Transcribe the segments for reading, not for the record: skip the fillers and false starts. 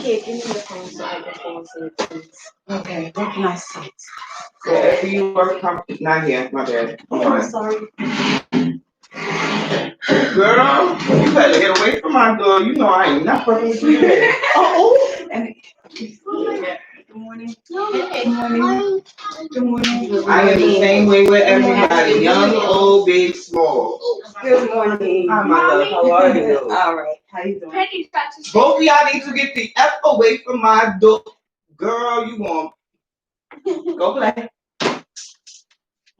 Here, give me the phone so I can fall asleep, please. Okay, what can I say? Wherever you are comfortable. Not here, my bad. Oh, I'm sorry. Girl, you better get away from my door. You know I ain't not fucking with you today. Oh, and good morning. Hey. Good morning. Good morning. I am the same way with everybody. Young, old, big, small. Good morning. Hi, my love. How are you? All right. How you doing? Penny's got to Both of y'all need to get the F away from my door. Girl, you want. Go play.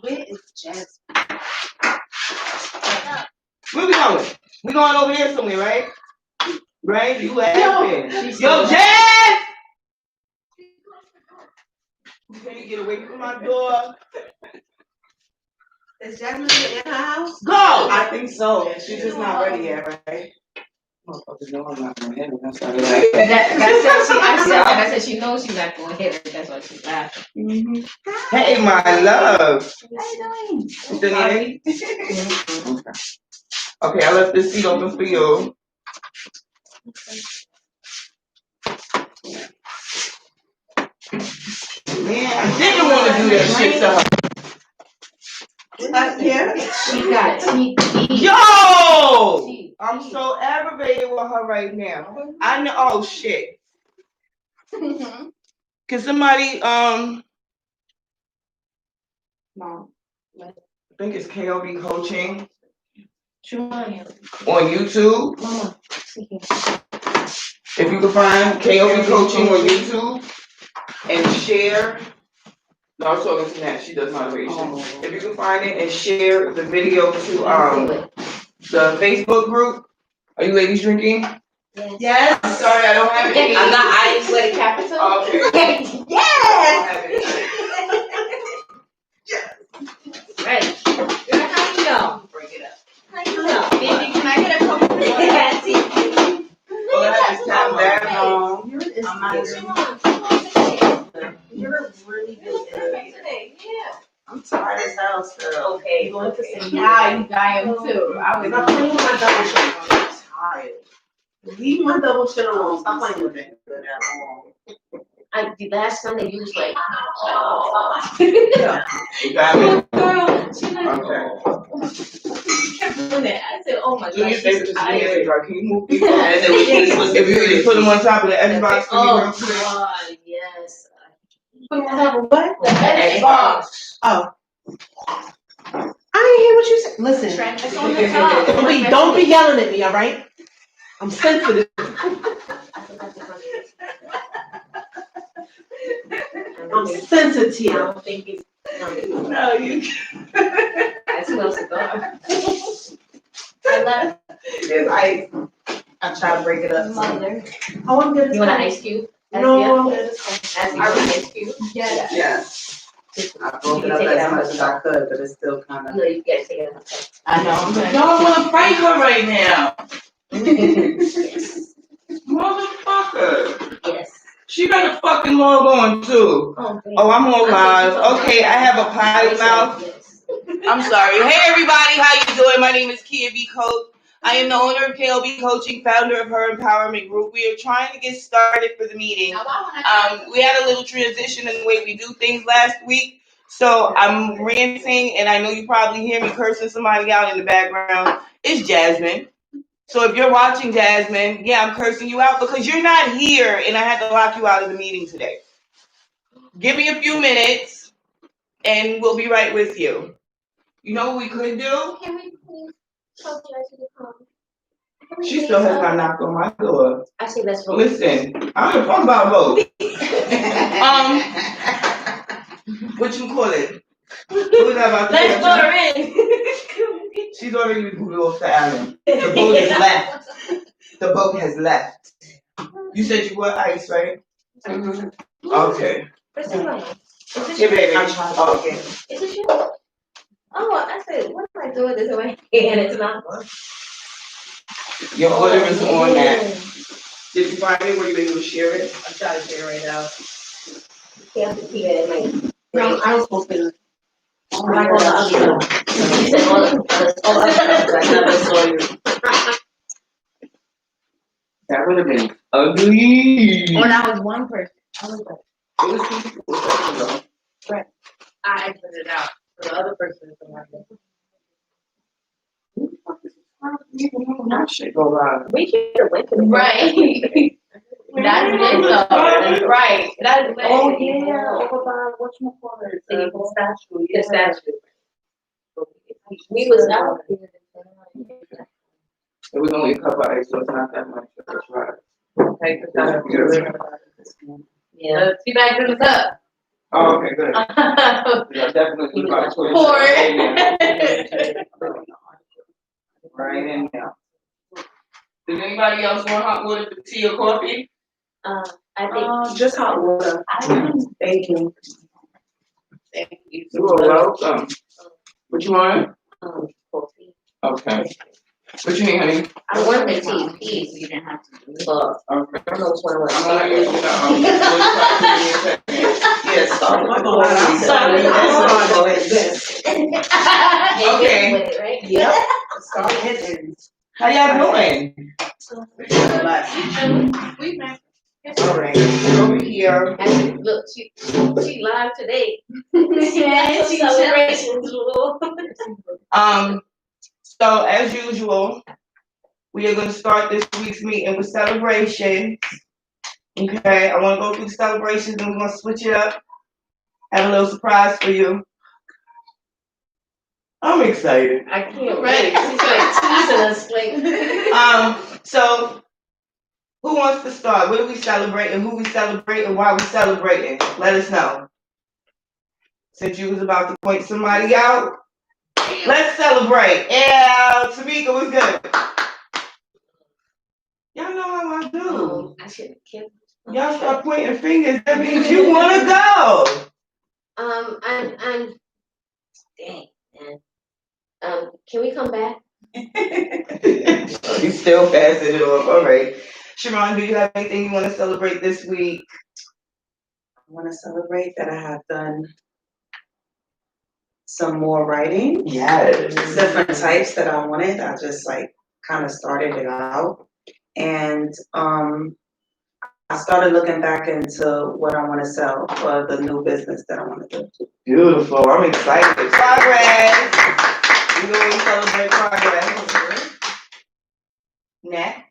Where is Jess? Where we going? We going over here somewhere, right? Right? You laughing. She's Yo, so Jess! Can you get away from my door? Is Jasmine in her house? Go! I think so. She's just not ready yet, right? Motherfuckers know I'm not gonna hit her. That's why I said she knows she's not going to hit it. That's why she's laughing. Mm-hmm. Hey, my love. How you doing? You still need it? Okay, I left this seat open for you. Man, I didn't want to do that shit to her. Yeah. She got TP. Yo! I'm so aggravated with her right now. I know. Oh shit. Can somebody Mom. I think it's KLB Coaching Shemaya. on YouTube. Mama. If you can find KLB Coaching on YouTube and share. No, I was talking to Nat. She does moderation. If you can find it and share the video to the Facebook group. Are you ladies drinking? Yes. I'm sorry, I don't have any. I'm not. I ain't sweaty capital. Okay. Yes. Right. How you know? Break it up. How you know? Baby, can I get a cup of water? Oh, I have to calm down. I'm not You're really good today. Yeah. I'm tired as hell still. Okay. You going to say I am too. I was not playing with my double shit on. I'm tired. Leave my double shit alone. Stop playing with it. The last Sunday you was like, Yeah. You got it? girl, she like, Okay. she kept doing that. I said, oh my Do your God, favor, she's just give me a tired. favor. Can you move these? If you could just put them on top of the Xbox for me real Oh quick. God, yes. Put on top of what? The Xbox. Oh. I didn't hear what you said. Listen. It's on the top. Wait, don't be yelling at me, all right? I'm sensitive. I'm sensitive. I don't think it's. No, you. I smell cigar. I left. It's ice. I try to break it up. Mother. Oh, I'm good. You want an ice cube? No, I'm As good. ice cube? Yes. Yes. I You broke can it up take it as out. much as I could, but it's still kind of. No, you gotta take it out. I know. I'm good. Y'all wanna fight her right now. Yes. Motherfucker. Yes. She better fucking log on too. Oh, I'm on live. Okay, I have a potty mouth. Yes. I'm sorry. Hey everybody, how you doing? My name is Kia B. Coach. I am the owner of KLB Coaching, founder of Her Empowerment Group. We are trying to get started for the meeting. We had a little transition in the way we do things last week. So I'm ranting, and I know you probably hear me cursing somebody out in the background. It's Jasmine. So if you're watching, Jasmine, yeah, I'm cursing you out because you're not here, and I had to lock you out of the meeting today. Give me a few minutes, and we'll be right with you. You know what we could do? Can we please talk to the phone? She still has not knocked on my door. I say let's vote. Listen, I'm gonna talk about vote. What you call it? What was that about? Let's vote her in. She's already been booted off the island. The boat has left. The boat has left. You said you were ice, right? Mm-hmm. Okay. Where's the phone? Is this Here, baby. I'm trying to Okay. Is this you? Oh, I said, what am I doing this way? And it's not. Your order is on that. Did you find it? Were you able to share it? I'm trying to share it right now. Yeah, like, No, I was supposed to. like all the other stuff. You said all the I never saw you. That would have been Ugly. When I was one person, I was like, It was peaceful. I put it out. The other person is the one that. Shit go live. We should wait till right. That's it though. That's right. That's it. Oh yeah, over by whatchamacallit, the statue. The statue. We was out there. It was only a couple of eggs, so it's not that much. That's right. Okay, Yeah. See back in the cup. Oh, okay, good. Yeah, definitely was about to put Pour it it. right in there. Does anybody else want hot water for tea or coffee? I think just hot water. Thank you. Thank you. You are welcome. What you want? Coffee. Okay. What you need, honey? I want the tea, please. You didn't have to do it. Okay. I don't know which one was. I'm gonna use yes. Okay. Right? Yep. Start hitting. How y'all doing? All right. Over here. Look, she live today. Yeah, she celebrations. So as usual, we are going to start this week's meeting with celebrations. Okay, I want to go through the celebrations and we're going to switch it up. Have a little surprise for you. I'm excited. I can't wait. She's like teasing us like. So who wants to start? What are we celebrating? Who we celebrating? Why we celebrating? Let us know. Since you was about to point somebody out, let's celebrate. Yeah, Tamika was good. Y'all know how I do. I should have kept. Y'all start pointing fingers. That means you want to go. I'm. Dang, man. Can we come back? You still passing it off. All right. Sharon, do you have anything you want to celebrate this week? I want to celebrate that I have done some more writing. Yes. Different types that I wanted. I just like kind of started it out. And I started looking back into what I want to sell for the new business that I want to do. Beautiful. I'm excited. Progress. We always celebrate progress. Nat,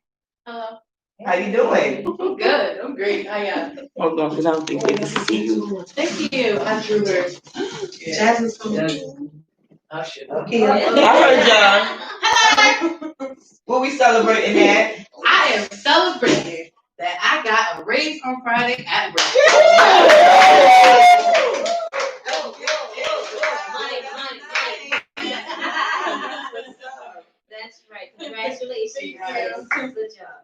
Hello. how you doing? I'm good. I'm great. How y'all? Hold on, because I don't think they can see you. Thank you, Andrew. Jasmine's from Oh shit. Okay. I heard y'all. Hello. What we celebrating, Nat? I am celebrating that I got a raise on Friday at work. That's right. Congratulations, guys. Good job.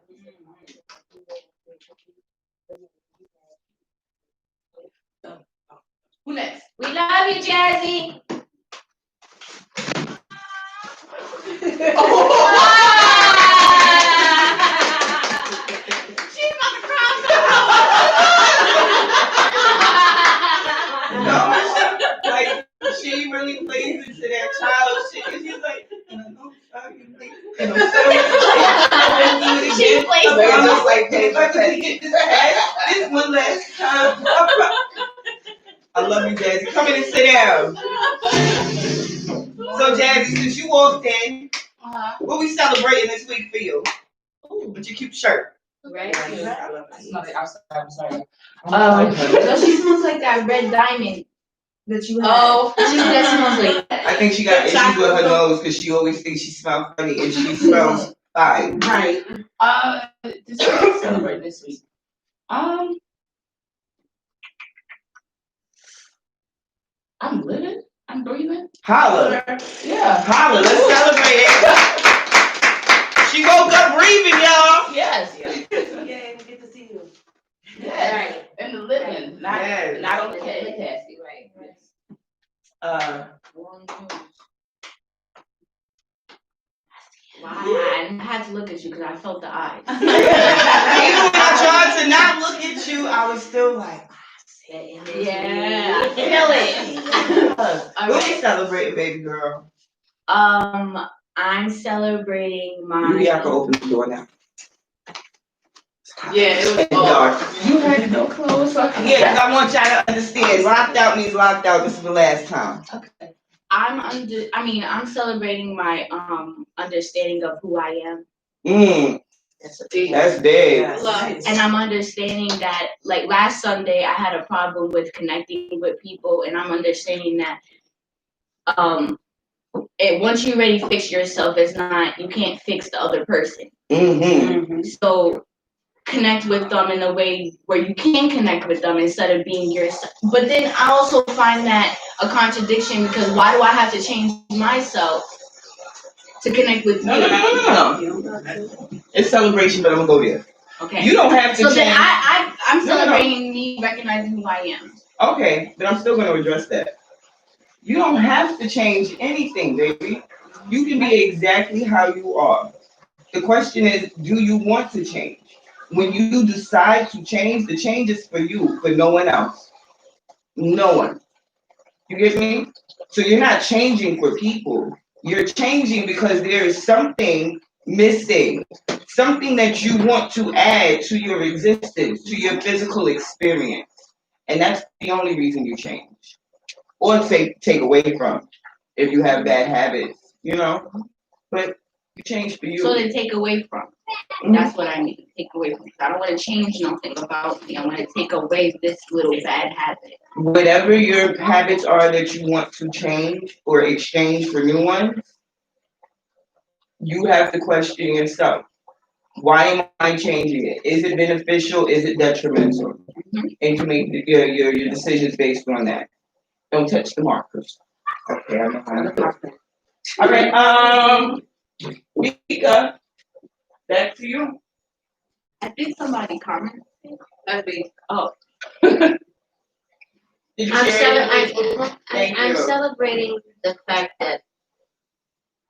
Who next? We love you, Jazzy. She's about to cry. No, like she really plays into that child shit. And she's like, She plays I'm just like, if I could get this one last time. I love you, Jazzy. Come in and sit down. So, Jazzy, since you walked in, what we celebrating this week for you? With your cute shirt. Right. I smell it outside. I'm sorry. So she smells like that red diamond that you have. Oh, that smells like. I think she got issues with her nose because she always thinks she smells funny and she smells fine. Right. This week celebrate this week. I'm living. I'm breathing. Holla. Yeah. Holla. Let's celebrate it. She woke up breathing, y'all. Yes. Yeah, we get to see you. Yes. Right. In the living, not on the casket. Right. Wow, I had to look at you because I felt the eyes. Even when I tried to not look at you, I was still like, yeah, feel it. What you celebrating, baby girl? I'm celebrating my. You can open the door now. Yeah, it was dark. You had no clothes. Yeah, because I want y'all to understand. Locked out means locked out. This is the last time. Okay. I'm celebrating my understanding of who I am. That's big. Yes. And I'm understanding that, like last Sunday, I had a problem with connecting with people, and I'm understanding that once you already fix yourself, you can't fix the other person. So connect with them in a way where you can connect with them instead of being yourself. But then I also find that a contradiction, because why do I have to change myself to connect with you? No. It's celebration, but I'm gonna go there. Okay. You don't have to so change. Then I'm celebrating me recognizing who I am. Okay, but I'm still gonna address that. You don't have to change anything, baby. You can be exactly how you are. The question is, do you want to change? When you decide to change, the change is for you, for no one else. No one. You get me? So you're not changing for people. You're changing because there is something missing, something that you want to add to your existence, to your physical experience. And that's the only reason you change. Or take away from if you have bad habits, But you change for you. So then take away from. That's what I mean. Take away from. I don't want to change nothing about me. I want to take away this little bad habit. Whatever your habits are that you want to change or exchange for new ones, you have to question yourself. Why am I changing it? Is it beneficial? Is it detrimental? And you make your decisions based on that. Don't touch the markers. Okay, I know how to do it. All right, Mika, back to you. I think somebody commented. That'd be. Oh. Did you share I'm celebrating the fact that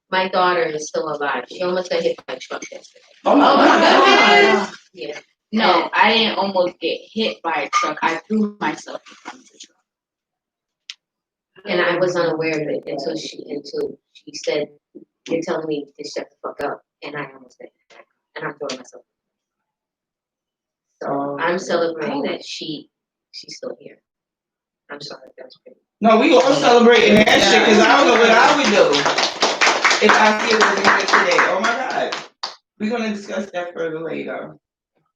my daughter is still alive. She almost got hit by a truck yesterday. Oh my God. Yeah. No, I didn't almost get hit by a truck. I threw myself in front of the truck. And I was unaware of it until she said, "You're telling me to shut the fuck up," and I almost did. And I'm throwing myself. So I'm celebrating that she's still here. I'm sorry, that's pretty. No, we all celebrating that shit because I don't know what I would do if I still wasn't here today. Oh my God. We're going to discuss that further later.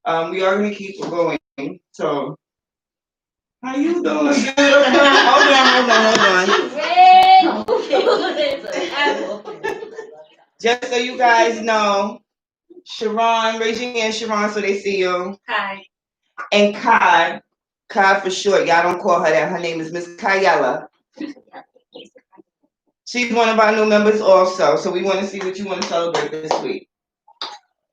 We are going to keep going. So, how you doing? Hold on. Just so you guys know, Sharon, raise your hand, Sharon, so they see you. Hi. And Kai for short. Y'all don't call her that. Her name is Miss Kayela. She's one of our new members also. So we want to see what you want to celebrate this week.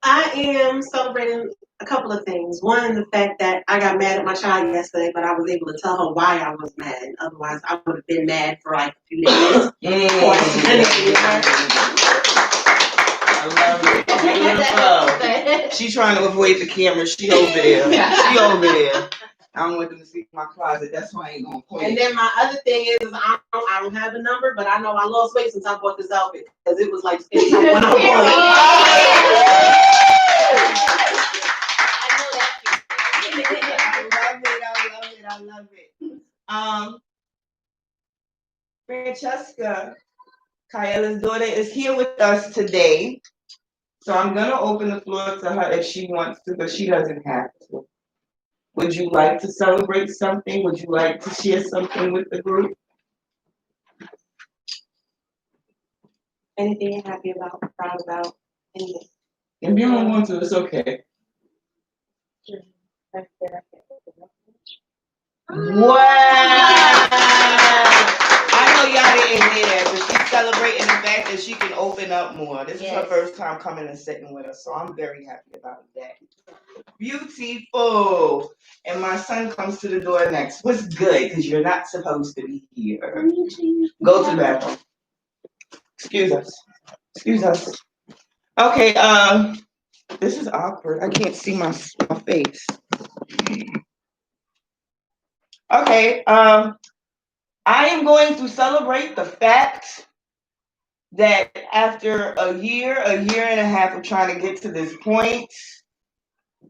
I am celebrating a couple of things. One, the fact that I got mad at my child yesterday, but I was able to tell her why I was mad. Otherwise, I would have been mad for like a few days. I love it. Beautiful. She's trying to avoid the camera. She over there. She over there. I don't want them to see my closet. That's why I ain't gonna point. And then my other thing is, I don't have a number, but I know I lost weight since I bought this outfit because it was like skin tight when I bought I love it. Francesca, Kayela's daughter, is here with us today. So I'm gonna open the floor to her if she wants to, but she doesn't have to. Would you like to celebrate something? Would you like to share something with the group? anything you're happy about, proud about, anything. If you don't want to, it's okay. Wow! I know y'all didn't hear that, but she's celebrating the fact that she can open up more. This is her first time coming and sitting with us, so I'm very happy about that. Beautiful. And my son comes to the door next. What's good? Because you're not supposed to be here. Go to the bathroom. Excuse us. Okay, this is awkward. I can't see my face. Okay, I am going to celebrate the fact that after a year and a half of trying to get to this point,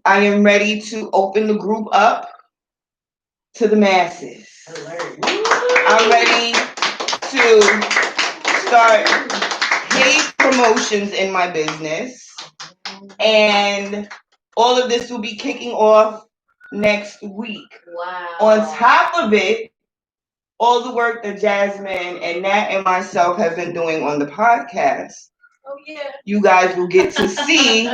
I am ready to open the group up to the masses. I'm ready to start paid promotions in my business. And all of this will be kicking off next week. Wow. On top of it, all the work that Jasmine and Nat and myself have been doing on the podcast. Oh yeah. You guys will get to see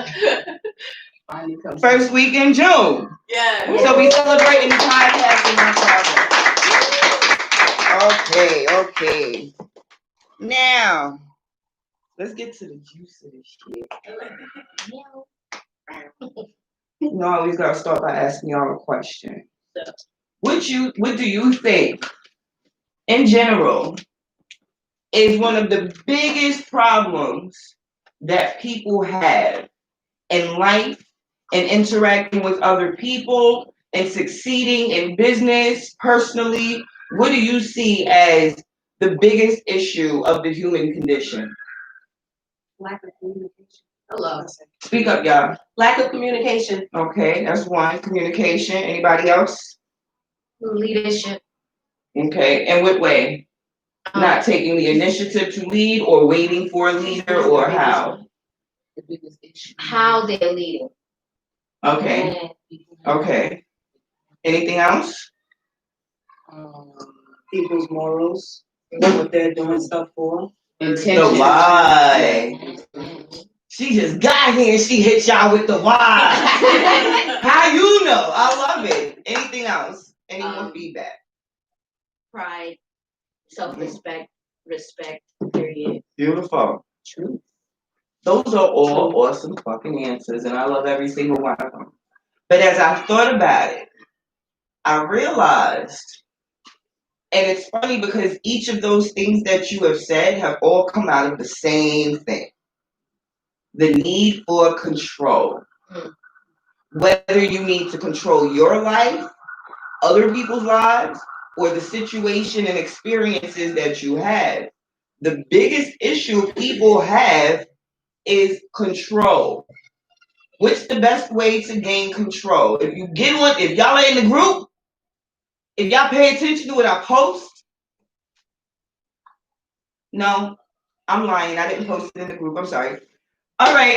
first week in June. Yeah. So we celebrating the podcast in my progress. Okay. Now, let's get to the juice of this shit. You know, I always gotta start by asking y'all a question. What do you think, in general, is one of the biggest problems that people have in life and interacting with other people and succeeding in business, personally? What do you see as the biggest issue of the human condition? Lack of communication. Hello. Speak up, y'all. Lack of communication. Okay, that's one. Communication. Anybody else? Leadership. Okay, in what way? Not taking the initiative to lead, or waiting for a leader, or how? How they're leading. Okay. Okay. Anything else? People's morals, what they're doing stuff for. The why. She just got here and she hit y'all with the why. How you know? I love it. Anything else? Any more feedback? Pride, self-respect, respect, period. Beautiful. True. Those are all awesome fucking answers, and I love every single one of them. But as I thought about it, I realized, and it's funny because each of those things that you have said have all come out of the same thing. The need for control. Whether you need to control your life, other people's lives, or the situation and experiences that you have. The biggest issue people have is control. What's the best way to gain control? If y'all are in the group, if y'all pay attention to what I post, no, I'm lying. I didn't post it in the group. I'm sorry. All right.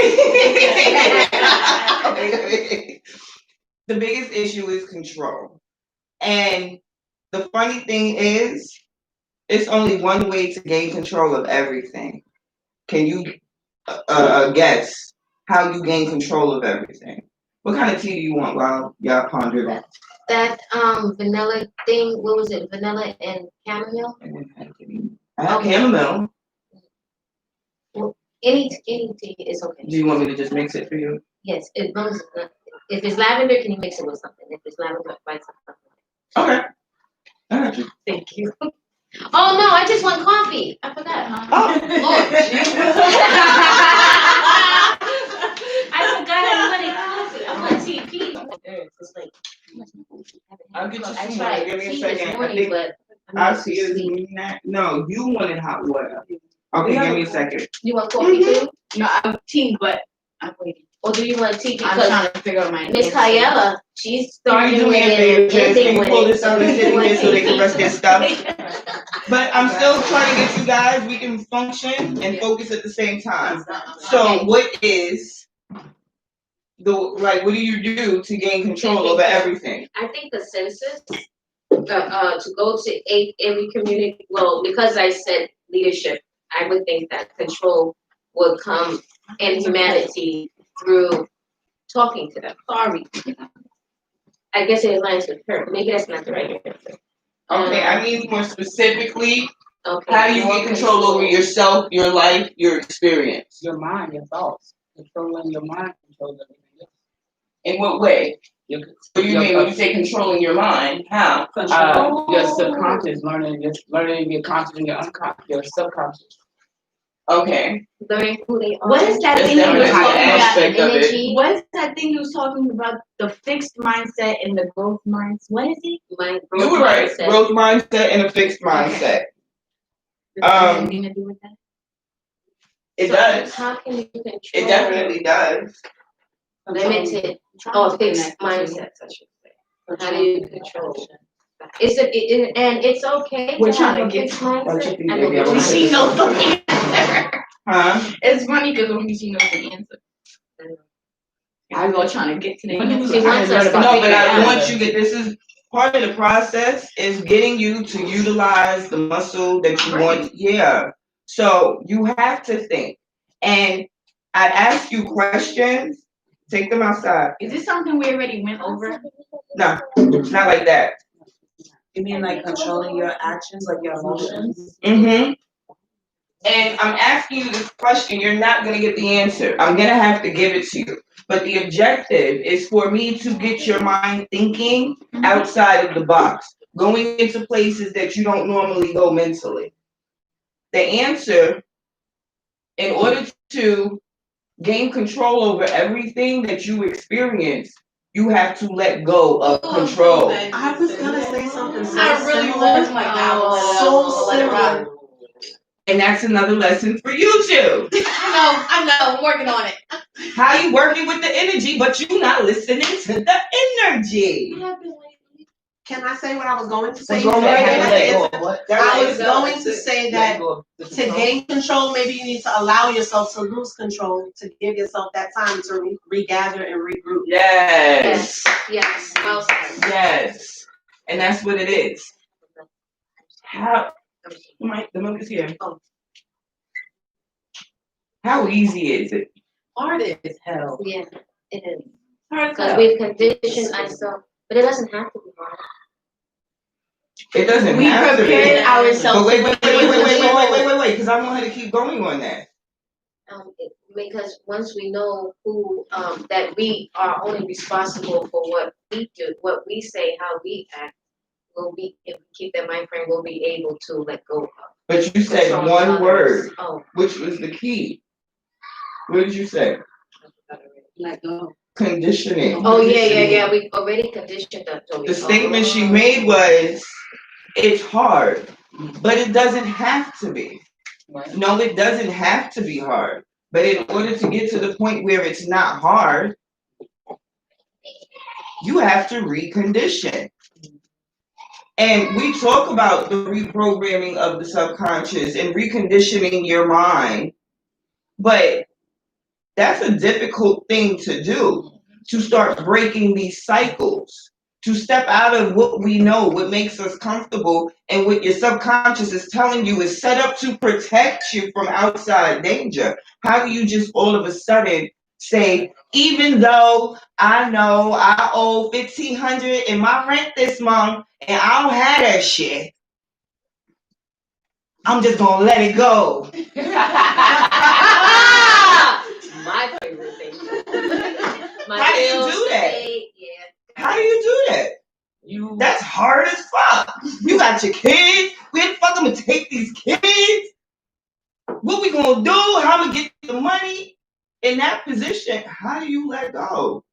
The biggest issue is control. And the funny thing is, it's only one way to gain control of everything. Can you guess how you gain control of everything? What kind of tea do you want while y'all ponder that? That vanilla thing, what was it? Vanilla and chamomile? I have chamomile. Well, any tea is okay. Do you want me to just mix it for you? Yes, as long as if it's lavender, can you mix it with something? If it's lavender, buy something. Okay. I got you. Thank you. Oh no, I just want coffee. I forgot. Oh, Lord. I forgot I wanted coffee. I want tea. It's like I'll get you I some tried water. Give me a tea second. this I morning, think but I see it. No, you wanted hot water. Okay, give me a second. you want coffee too? No, I'm tea, but I'm waiting. Or do you want tea? I'm Because trying to figure out my Miss answer. Kayela, she's Can you starting do me with a it favor, and Jess? ending Can you with pull it. this up and sit in here so they can rest their stuff? stuff? But I'm still trying to get you guys, we can function and focus at the same time. So what is what do you do to gain control over everything? I think the census, to go to every community, well, because I said leadership, I would think that control would come in humanity through talking to them. Sorry. I guess it aligns with her. Maybe that's not the right answer. Okay, I mean more specifically, okay, how do you get control over yourself, your life, your experience? Your mind, your thoughts. Controlling your mind controls everything else. In what way? What do you mean when you say controlling your mind? How? Your subconscious, learning your conscious and your unconscious, your subconscious. Okay. Learning who they are. What is that That's thing you were definitely talking an about? aspect of it. Energy. What is that thing you was talking about? The fixed mindset and the growth mindset. What is it? You were right. Mindset. Growth mindset and a fixed mindset. Does it have anything to do with that? It So does. How can you control? It definitely does. limited or fixed mindsets, I should say. How do you control? And it's okay to have a fixed mindset. I know When she knows the answer. Huh? It's funny because when she knows the answer. I go trying to get to the answer. She wants us to No, but figure it I out. want you to, this is part of the process is getting you to utilize the muscle that you want. Yeah. So you have to think. And I ask you questions, take them outside. Is this something we already went over? No, not like that. You mean like controlling your actions, like your emotions? Mm-hmm. And I'm asking you this question, you're not gonna get the answer. I'm gonna have to give it to you. But the objective is for me to get your mind thinking outside of the box, going into places that you don't normally go mentally. The answer, in order to gain control over everything that you experience, you have to let go of control. I was gonna say something so I really similar. was like that. So similar. And that's another lesson for you too. I know, I'm working on it. How you working with the energy, but you not listening to the energy. Can I say what I was going to say? Go right ahead. I was going to say that to gain control, maybe you need to allow yourself to lose control, to give yourself that time to regather and regroup. Yes. Yes. Well said. Yes. And that's what it is. How the milk is here. How easy is it? Hard as hell. Yeah, it is. Hard as Because hell. we've conditioned ourselves, but it doesn't have to be hard. It doesn't We have to be. prepared ourselves. But wait, because I want her to keep going on that. Because once we know who that we are only responsible for what we do, what we say, how we act, if we keep that mind frame, we'll be able to let go of. But you said controlling one others. word, Oh, which was the key. What did you say? Let go. Conditioning. oh yeah. We already conditioned them. So The statement she made was, it's hard, but it doesn't have to be. No, it doesn't have to be hard. But in order to get to the point where it's not hard, you have to recondition. And we talk about the reprogramming of the subconscious and reconditioning your mind, but that's a difficult thing to do, to start breaking these cycles, to step out of what we know, what makes us comfortable, and what your subconscious is telling you is set up to protect you from outside danger. How do you just all of a sudden say, even though I know I owe $1,500 in my rent this month and I don't have that shit, I'm just gonna let it go. my favorite thing. How do you do that? Yeah. How do you do that? That's hard as fuck. You got your kids. Where the fuck I'm gonna take these kids? What we gonna do? How I'm gonna get the money? In that position, how do you let go?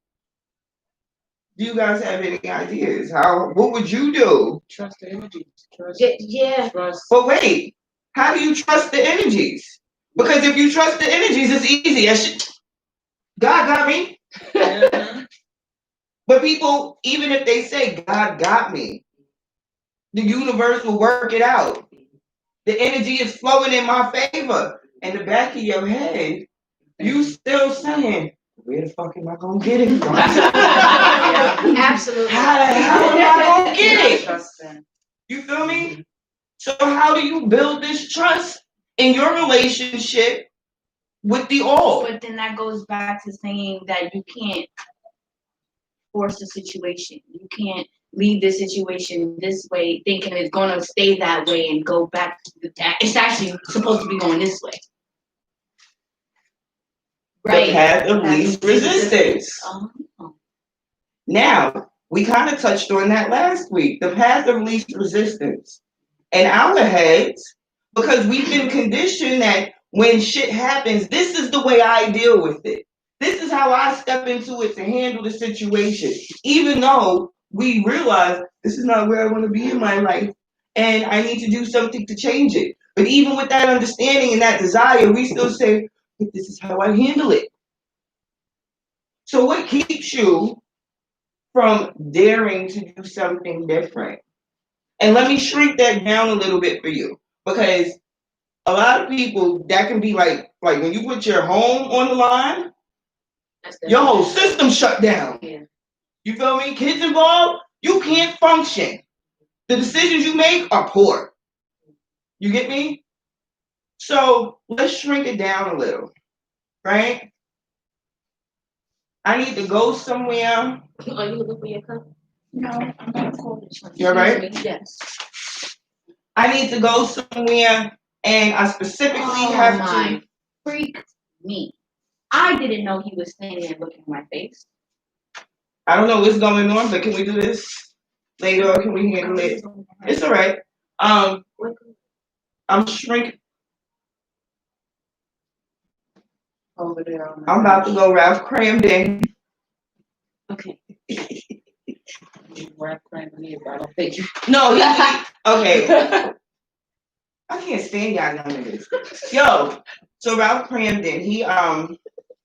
Do you guys have any ideas? What would you do? Trust the energy. Yeah. Trust. But wait, how do you trust the energies? Because if you trust the energies, it's easy. God got me. But people, even if they say God got me, the universe will work it out. The energy is flowing in my favor. In the back of your head, you still saying, where the fuck am I gonna get it from? Absolutely. How the hell am I gonna get it? You feel me? So how do you build this trust in your relationship with the all? But then that goes back to saying that you can't force the situation. You can't leave the situation this way thinking it's going to stay that way and go back to that. It's actually supposed to be going this way. Right. The path of least resistance. Oh. Now, we kind of touched on that last week, the path of least resistance. In our heads, because we've been conditioned that when shit happens, this is the way I deal with it. This is how I step into it to handle the situation. Even though we realize this is not where I want to be in my life and I need to do something to change it. But even with that understanding and that desire, we still say, but this is how I handle it. So what keeps you from daring to do something different? And let me shrink that down a little bit for you, because a lot of people, that can be like when you put your home on the line, your whole system shut down. Yeah. You feel me? Kids involved, you can't function. The decisions you make are poor. You get me? So let's shrink it down a little, right? I need to go somewhere. Are you looking for your cup? No, I'm not cool. You're right? Yes. I need to go somewhere, and I specifically have to. Freak me. I didn't know he was standing there looking at my face. I don't know what's going on, but can we do this later, or can we handle it? It's all right. I'm shrinking. Over there. I'm about to go Ralph Cramden. Okay. Ralph Cramden is out of picture. No, okay. I can't stand y'all young niggas. Yo, so Ralph Cramden,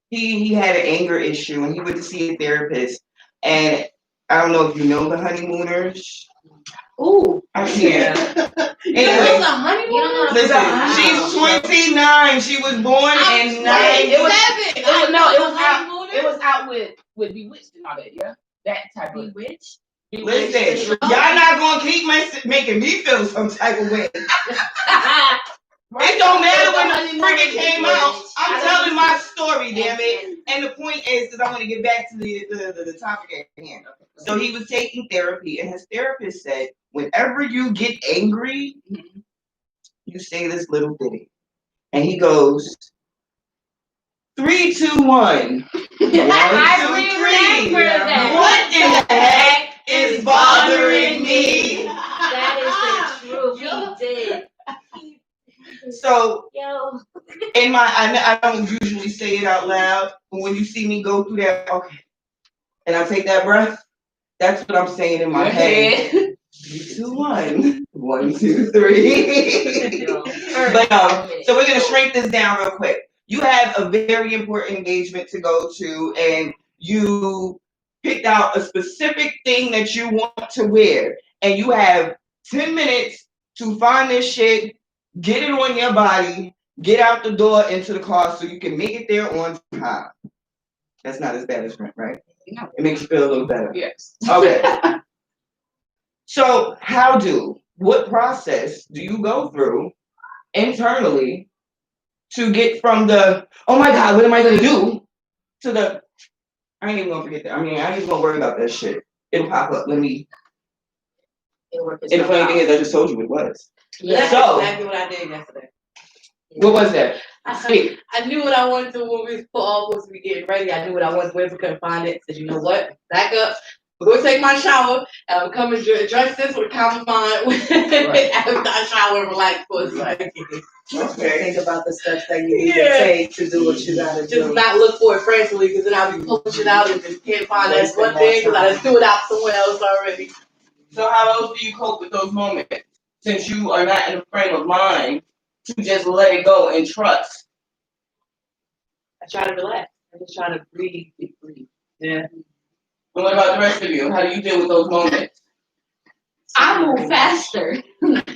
he had an anger issue and he went to see a therapist. And I don't know if you know the honeymooners. Ooh. I can't. Anyway, listen, she's 29. She was born in 9. It was out with Bewitched and all that, yeah? That type of Bewitched? Listen, y'all not gonna keep making me feel some type of way. It don't matter when the friggin' came out. I'm telling my story, damn it. And the point is, because I want to get back to the topic at hand. So he was taking therapy, and his therapist said, whenever you get angry, you say this little ditty. And he goes, 3, 2, 1. 1, 2, 3. What in the heck is bothering me? That is the truth. He did. So, I don't usually say it out loud, but when you see me go through that, okay, and I take that breath, that's what I'm saying in my head. 3, 2, 1. 1, 2, 3. But so we're gonna shrink this down real quick. You have a very important engagement to go to, and you picked out a specific thing that you want to wear, and you have 10 minutes to find this shit, get it on your body, get out the door into the car so you can make it there on time. That's not as bad as rent, right? No. It makes you feel a little better. Yes. Okay. So what process do you go through internally to get from the, oh my God, what am I gonna do, to the, I ain't even gonna forget that. I ain't even gonna worry about that shit. It'll pop up. And the funny thing is, I just told you it was. Yeah, that's So, exactly what I did yesterday. What was that? I knew what I wanted to when we all supposed to be getting ready. I knew what I wanted to wear, but couldn't find it. Said, you know what? Back up. We're going to take my shower, and I'm coming to dress this with a calm mind. After I shower and relax for a second. Okay. Think about the steps that you need to take to do what you gotta do. Just not look for it frantically, because then I'll be pulling shit out and just can't find that one thing, because I just threw it out somewhere else already. So how else do you cope with those moments, since you are not in a frame of mind to just let it go and trust? I try to relax. I just try to breathe. Yeah. And what about the rest of you? How do you deal with those moments? I move faster.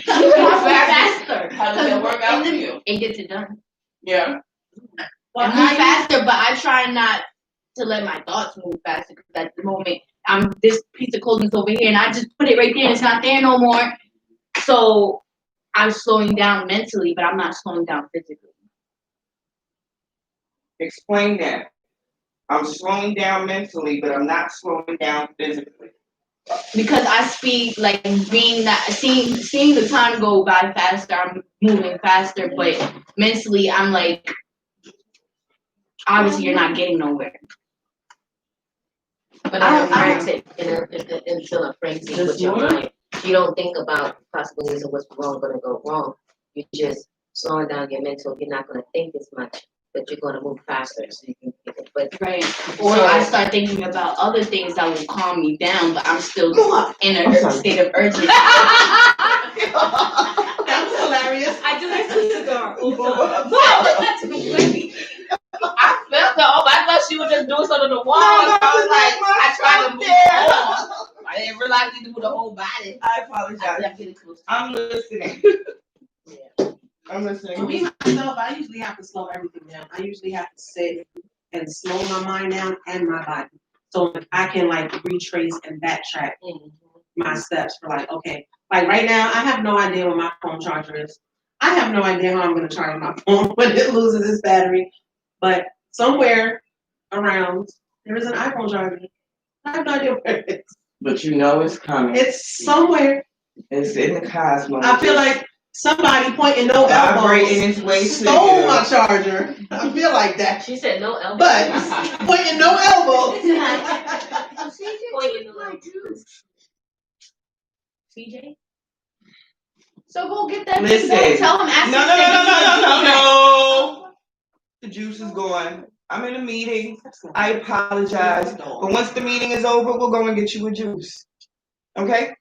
faster. How does that work out for you? It gets it done. Yeah. I move faster, but I try not to let my thoughts move faster, because at the moment this piece of clothing's over here and I just put it right there and it's not there no more. So I'm slowing down mentally, but I'm not slowing down physically. Explain that. I'm slowing down mentally, but I'm not slowing down physically. Because I speed, like seeing the time go by faster, I'm moving faster, but mentally I'm like, obviously you're not getting nowhere. But until a frenzy with your mind, you don't think about possibilities of what's going to go wrong. You just slowing down your mental. You're not going to think as much, but you're going to move faster. So you can get it. But right. Or I start thinking about other things that will calm me down, but I'm still in a state of urgency. That was hilarious. I do that to the girl. I felt the I thought she was was just doing something on the wall. No, I was like, I tried to move there. on. I didn't realize you do the whole body. I apologize. I'm listening. I'm For listening. me, myself, I usually have to slow everything down. I usually have to sit and slow my mind down and my body. So I can like retrace and backtrack my steps for like, okay, like right now, I have no idea what my phone charger is. I have no idea how I'm going to charge my phone when it loses its battery. But somewhere around, there is an iPhone charger. I have no idea where it is. But you know it's coming. It's somewhere. It's in the cosmos. I feel like somebody pointing no vibrating elbows its way stole my charger. I feel like that. She said no elbows. But pointing no elbows. Pointing no elbows. CJ? So go get that. Listen. Tell him. No. The juice is gone. I'm in a meeting. I apologize. But once the meeting is over, we'll go and get you a juice. Okay?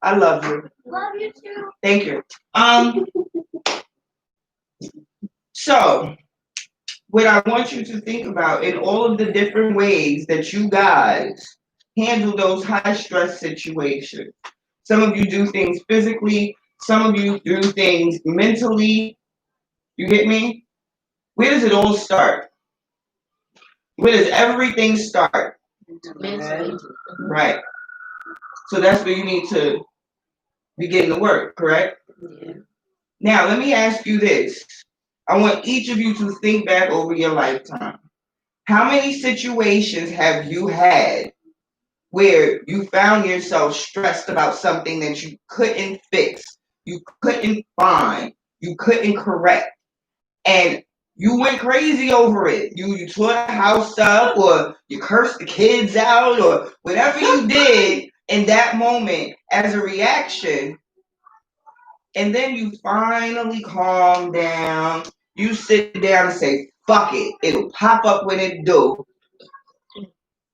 I love you. Love you too. Thank you. So, what I want you to think about in all of the different ways that you guys handle those high stress situations. Some of you do things physically, some of you do things mentally. You get me? Where does it all start? Where does everything start? Mentally. Right. So that's where you need to begin the work, correct? Yeah. Now, let me ask you this. I want each of you to think back over your lifetime. How many situations have you had where you found yourself stressed about something that you couldn't fix, you couldn't find, you couldn't correct, and you went crazy over it? You tore the house up, or you cursed the kids out, or whatever you did in that moment as a reaction, and then you finally calm down. You sit down and say, fuck it. It'll pop up when it do.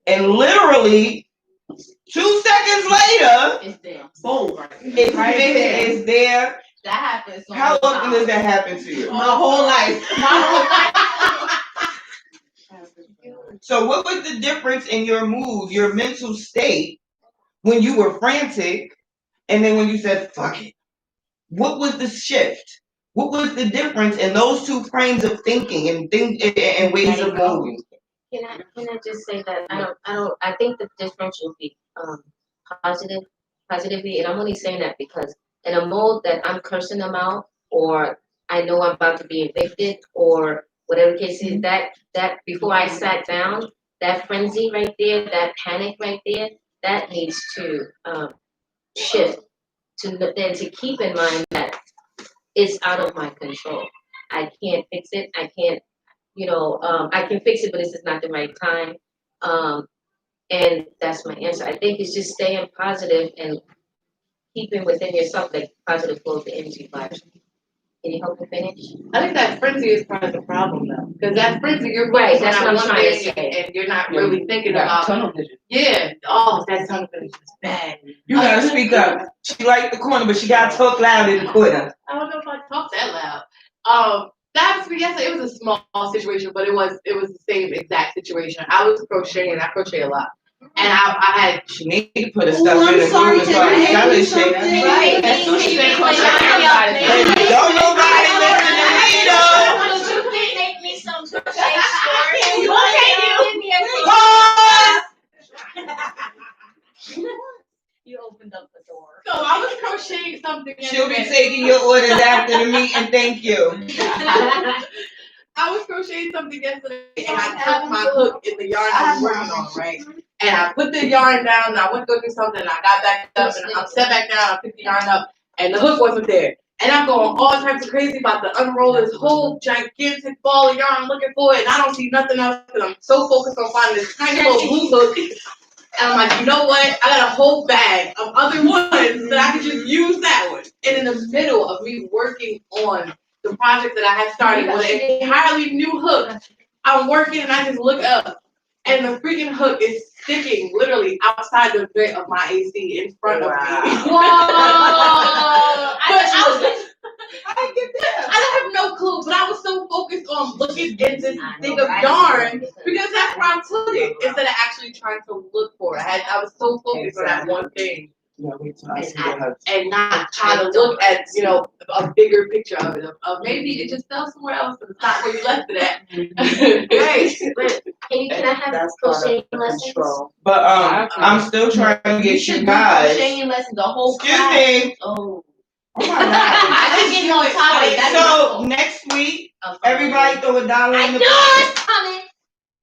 And literally, 2 seconds later, It's there. Boom. it's right there. It's there. That happens. How often does that happen to you? My whole life. So what was the difference in your mood, your mental state, when you were frantic, and then when you said, fuck it? What was the shift? What was the difference in those two frames of thinking and ways of moving? Can I just say that I think the difference will be positively, and I'm only saying that because in a mode that I'm cursing them out, or I know I'm about to be evicted, or whatever the case is, that before I sat down, that frenzy right there, that panic right there, that needs to shift to keep in mind that it's out of my control. I can't fix it. I can't, I can fix it, but this is not the right time. And that's my answer. I think it's just staying positive and keeping within yourself that positive flow of the energy flash. Can you help me finish? I think that frenzy is part of the problem, though, because that frenzy, you're right. That's what I'm trying to say, and you're not really thinking about tunnel vision. Yeah. Oh, that tunnel vision is bad. You gotta speak up. She liked the corner, but she gotta talk loud in the corner. I don't know if I talk that loud. That was yesterday. It was a small situation, but it was the same exact situation. I was crocheting. I crochet a lot. And I had. She needed to put her stuff in the room as far as selling shit. Right. That's what she been crochet. Don't nobody listen to me though. Could you make me some crochet stories? You opened up the door. So I was crocheting something. She'll be taking your orders after the meeting. Thank you. I was crocheting something yesterday, and I took my hook in the yarn I was working on, right? And I put the yarn down, and I went to go do something, and I got back up, and I sat back down, I picked the yarn up, and the hook wasn't there. And I'm going all types of crazy about to unroll this whole gigantic ball of yarn looking for it, and I don't see nothing else, because I'm so focused on finding this tiny little blue hook. And I'm like, you know what? I got a whole bag of other ones that I could just use that one. And in the middle of me working on the project that I had started with an entirely new hook, I'm working and I just look up, and the freaking hook is sticking literally outside the vent of my AC in front of me. Whoa! I get that. I have no clue, but I was so focused focused on looking at this thing of yarn because that's where I put it instead of actually trying to look for it. I was so focused on that one thing. And not trying to look at, a bigger picture of it. Of maybe it just fell somewhere else and it's not where you left it at. Right. But can I have crocheting lessons? But I'm still trying to get you guys. Crocheting lessons, the whole Excuse class. me. Oh. Oh my God. I'm getting on topic. So next week, everybody throw $1 in the it's coming.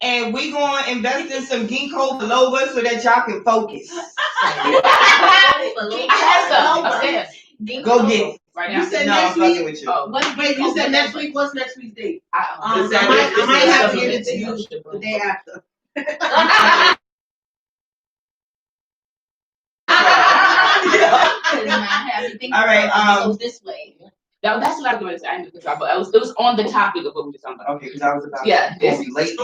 and we gonna invest in some ginkgo biloba so that y'all can focus. I had some. Go get it. Right You now. said No, next I'm fucking week. with you. Wait, you said next week. What's next week's date? I I might have to give it to you the day after. All right. Go this way. That's what I was going to say. I didn't control, but it was on the topic of what we were talking about. Okay, because I was about Yeah, to be late.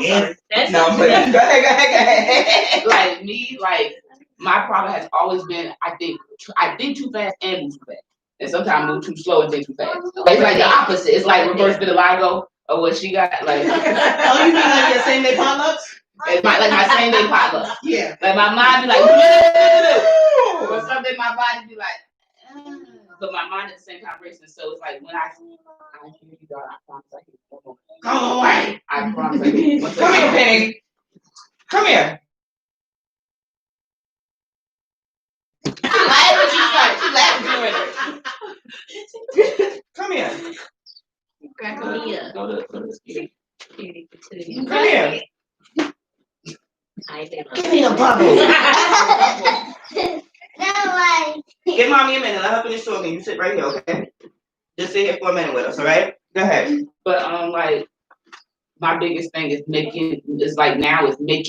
That's No, but go ahead. Like me, my problem has always been I think too fast and move too fast, and sometimes move too slow and think too fast. It's like the opposite. It's like reverse vitiligo of what she got. Like, Oh, you mean like your same day potlucks? it's my same day potluck. Yeah. Like my mind be like, or something. My body be like, but my mind at the same time racing. So it's like when I hear you, God, I promise I can go. Go away. I promise I can. Come here, Penny. Come here. Come here. Go to the Come here. Give me a bubble. Give mommy a minute. Let her finish talking. You sit right here, okay? Just sit here for a minute with us, all right? Go ahead. But like my biggest thing is making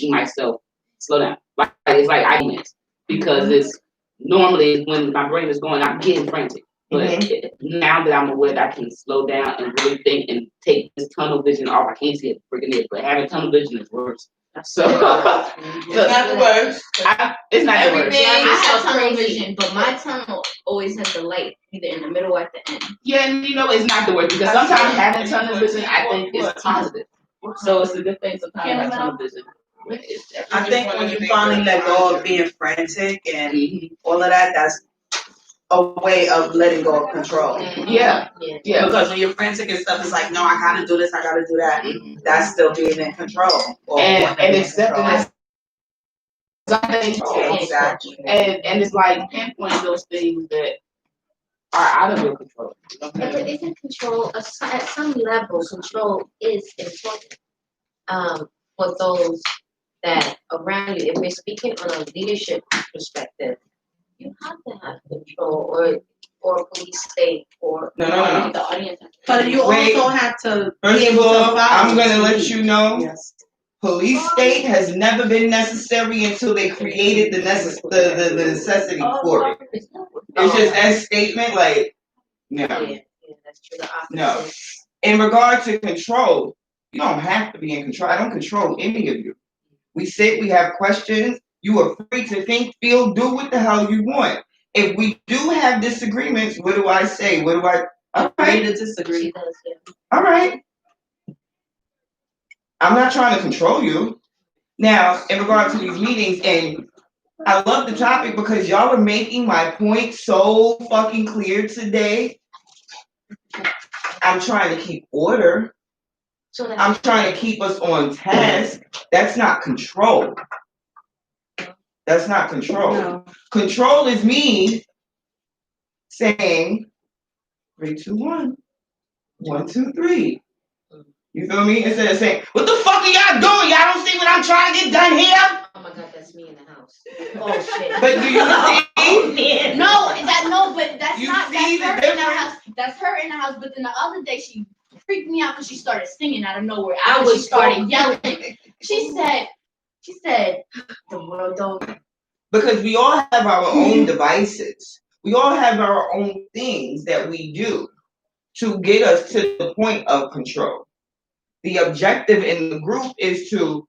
myself slow down. Like it's like idleness because it's normally when my brain is going, I'm getting frantic. But now that I'm aware that I can slow down and really think and take this tunnel vision off, I can't see it freaking it, but having tunnel vision is worse. So It's not the worst. It's not the worst. I have tunnel vision, but my tunnel always has the light either in the middle or at the end. Yeah, and it's not the worst because sometimes having tunnel vision I think is positive. So it's a good thing sometimes to have tunnel vision. I think when you finally let go of being frantic and all of that, that's a way of letting go of control. Yeah. Because when you're frantic and stuff, it's like, no, I gotta do this, I gotta do that. That's still being in control. And accepting that. Exactly. And it's like pinpointing those things that are out of your control. Yeah, but isn't control at some level? Control is important for those that around you. If we're speaking on a leadership perspective, you have to have control, or police state, or No. the audience. But you also have to. First of all, I'm gonna let you know. Yes. Police state has never been necessary until they created the necessity for it. It's just that statement, like, no. Yeah, that's true. The opposite. No. In regard to control, you don't have to be in control. I don't control any of you. We sit, we have questions. You are free to think, feel, do what the hell you want. If we do have disagreements, what do I say? All right. To disagree. All right. I'm not trying to control you. Now, in regard to these meetings, and I love the topic because y'all are making my point so fucking clear today. I'm trying to keep order. I'm trying to keep us on task. That's not control. That's not control. No. Control is me saying 3, 2, 1. 1, 2, 3. You feel me? Instead of saying, what the fuck are y'all doing? Y'all don't see what I'm trying to get done here? Oh my God, that's me in the house. Oh shit. But do you see? But that's You not. see That's her the in the house. That's her in the house. But then the other day she freaked me out because she started singing out of nowhere. She started yelling. She said, the world don't. Because we all have our own devices. We all have our own things that we do to get us to the point of control. The objective in the group is to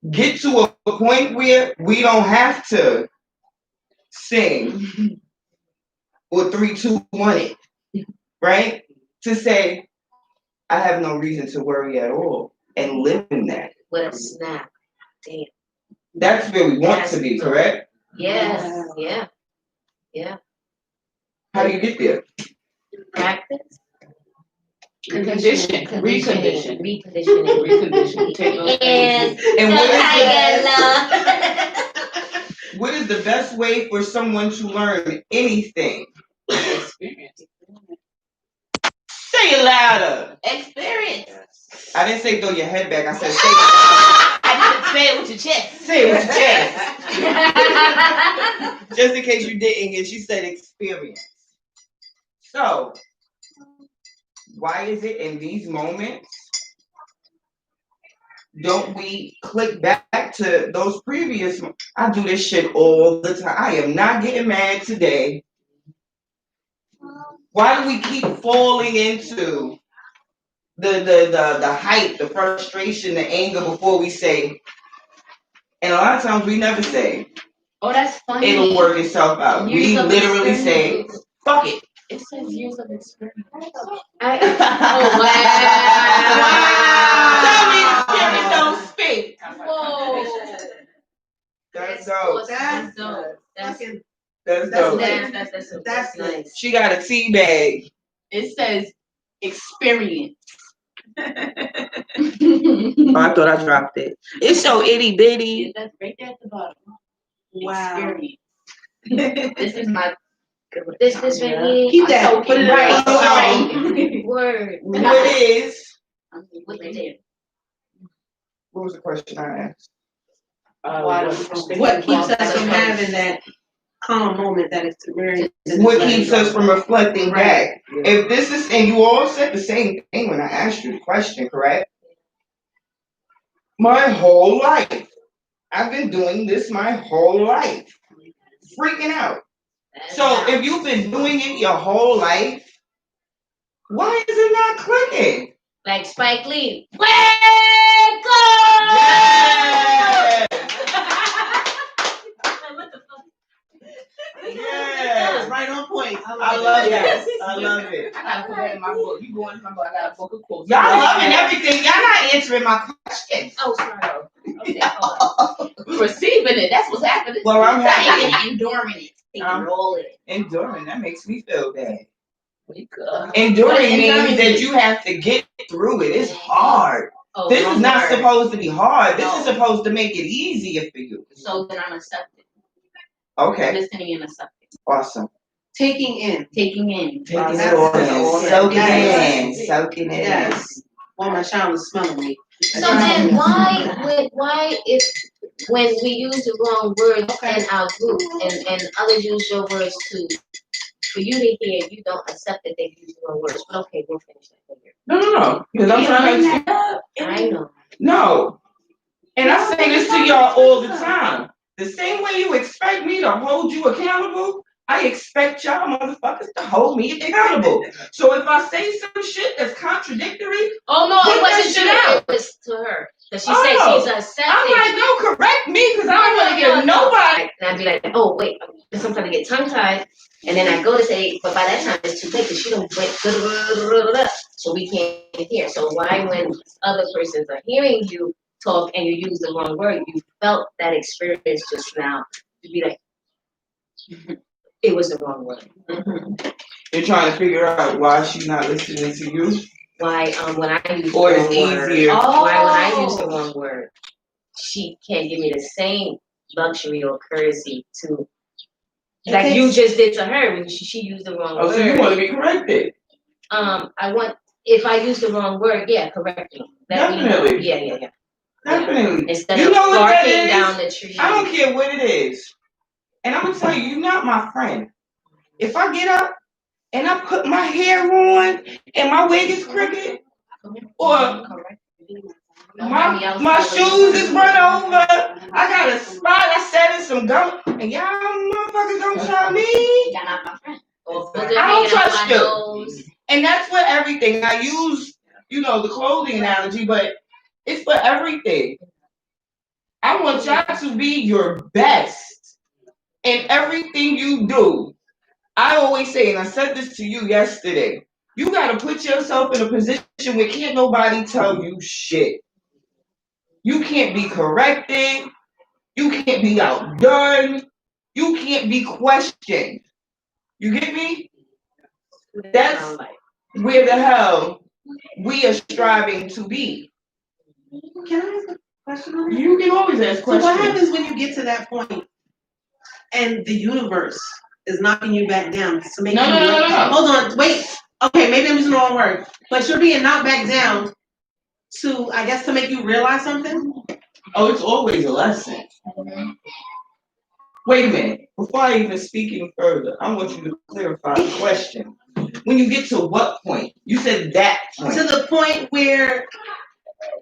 get to a point where we don't have to sing or 3, 2, 1 it, right? To say, I have no reason to worry at all and live in that. With a snap. Damn. That's where we want to be, correct? Yes, yeah. Yeah. How do you get there? Practice. Recondition. Reconditioning. And what is the best way for someone to learn anything? Experience. Say it louder. Experience. I didn't say throw your head back. I said say I didn't say it with your chest. Say it with your chest. Just in case you didn't hear, she said experience. So, why is it in these moments don't we click back to those previous? I do this shit all the time. I am not getting mad today. Why do we keep falling into the hype, the frustration, the anger before we say? And a lot of times we never say, oh, that's funny. It'll work itself out. Years We of literally say, experience. fuck it. It says years of experience. Oh, Wow. wow. Tell me the spirit don't speak. Whoa. That's dope. That's dope. That's dope. That's nice. She got a tea bag. It says experience. Oh, I thought I dropped it. It's so itty bitty. That's right there at the bottom. Wow. Experience. This is my. This right here. Keep that. So Put it right. right. Word. What is? What they did. What was the question I asked? What keeps us from having that calm moment that experience? What keeps us from reflecting back? If this is, and you all said the same thing when I asked you the question, correct? My whole life. I've been doing this my whole life. Freaking out. So if you've been doing it your whole life, why is it not clicking? Like Spike Lee. Yeah. Yeah. Right on point. I love it. I love it. I gotta put that in my book. You go into my book. I got a book of quotes. Y'all loving everything. Y'all not answering my questions. Oh, sorry. Okay, hold on. We're receiving it. That's what's happening. Well, I'm happy. Enduring it. Rolling. Enduring, that makes me feel bad. We good. Enduring means that you have to get through it. It's hard. Oh, This is not word. supposed to be hard. This is supposed to make it easier for you. So then I'm accepting. Okay. Listening and accepting. Awesome. Taking in. Taking in. Taking it all in. Soaking it in. Soaking it in. Yes. Well, my child was smelling me. So then why if when we use the wrong words in our group and others use your words too, for you to hear you don't accept that they use the wrong words. But okay, we'll finish that later. No. Because I'm trying to I know. No. And I say this to y'all all the time. The same way you expect me to hold you accountable, I expect y'all motherfuckers to hold me accountable. So if I say some shit that's contradictory, Oh no, put it that wasn't shit you. out. It was to her. Because she said she's accepting. I'm like, no, correct me, because I don't want to give nobody. And I'd be like, oh wait, sometimes I get tongue tied, and then I go to say, but by that time it's too late because she don't wait, so we can't hear. So why, when other persons are hearing you talk and you use the wrong word, you felt that experience just now to be like, it was the wrong word. You're trying to figure out why she's not listening to you. Why when I use the Or wrong it's word, easier. why when I use the wrong word, she can't give me the same luxury or courtesy to like you just did to her when she used the wrong word. So you want to be corrected. I want, if I use the wrong word, yeah, correct me. Definitely. Yeah. Definitely. Instead You of know what that barking is? down the tree. I don't care what it is. And I'm going to tell you, you're not my friend. If I get up and I put my hair on and my wig is crooked, or my shoes is run over, I got a spot, I sat in some gum, and y'all motherfuckers don't try me. You're not my friend. I don't trust you. And that's for everything. I use, the clothing analogy, but it's for everything. I want y'all to be your best in everything you do. I always say, and I said this to you yesterday, You gotta put yourself in a position where can't nobody tell you shit. You can't be corrected. You can't be outdone. You can't be questioned. You get me? That's where the hell we are striving to be. Can I ask a question on that? You can always ask So questions. what happens when you get to that point and the universe is knocking you back down to make No. Hold on, wait. Okay, maybe I'm using the wrong word. But you're being knocked back down to, I guess, to make you realize something? Oh, it's always a lesson. Wait a minute. Before I even speak any further, I want you to clarify the question. When you get to what point? You said that point. To the point where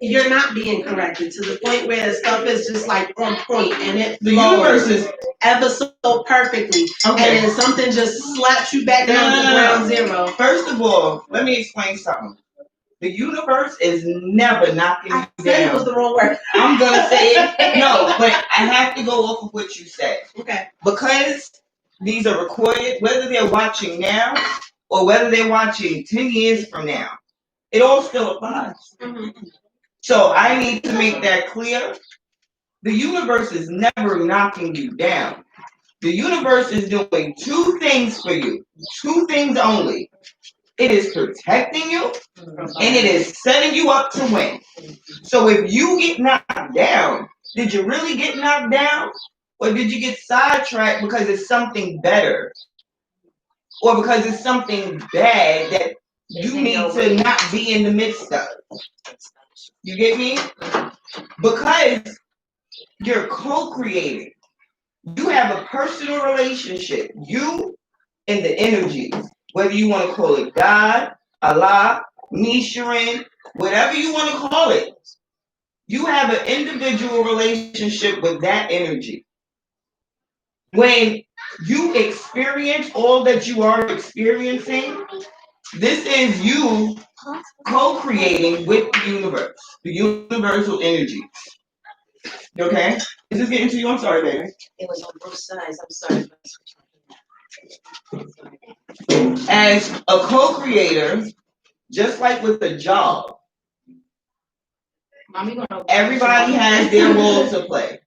you're not being corrected, to the point where stuff is just like on point and it The universe is ever so perfectly. okay. And then something just slaps you back down to ground zero. First of all, let me explain something. The universe is never knocking you down. I said it was the wrong word. I'm gonna say it. No, but I have to go off of what you said. Okay. Because these are recorded, whether they're watching now or whether they're watching 10 years from now, it all still applies. Mm-hmm. So I need to make that clear. The universe is never knocking you down. The universe is doing two things for you. Two things only. It is protecting you and it is setting you up to win. So if you get knocked down, did you really get knocked down? Or did you get sidetracked because it's something better? Or because it's something bad that you need to not be in the midst of? You get me? Because you're co-creating. You have a personal relationship. You and the energies. Whether you want to call it God, Allah, Nichiren, whatever you want to call it. You have an individual relationship with that energy. When you experience all that you are experiencing, this is you co-creating with the universe, the universal energy. Okay? Is this getting to you? I'm sorry, baby. It was on both sides. I'm sorry. As a co-creator, just like with a job, everybody has their role to play.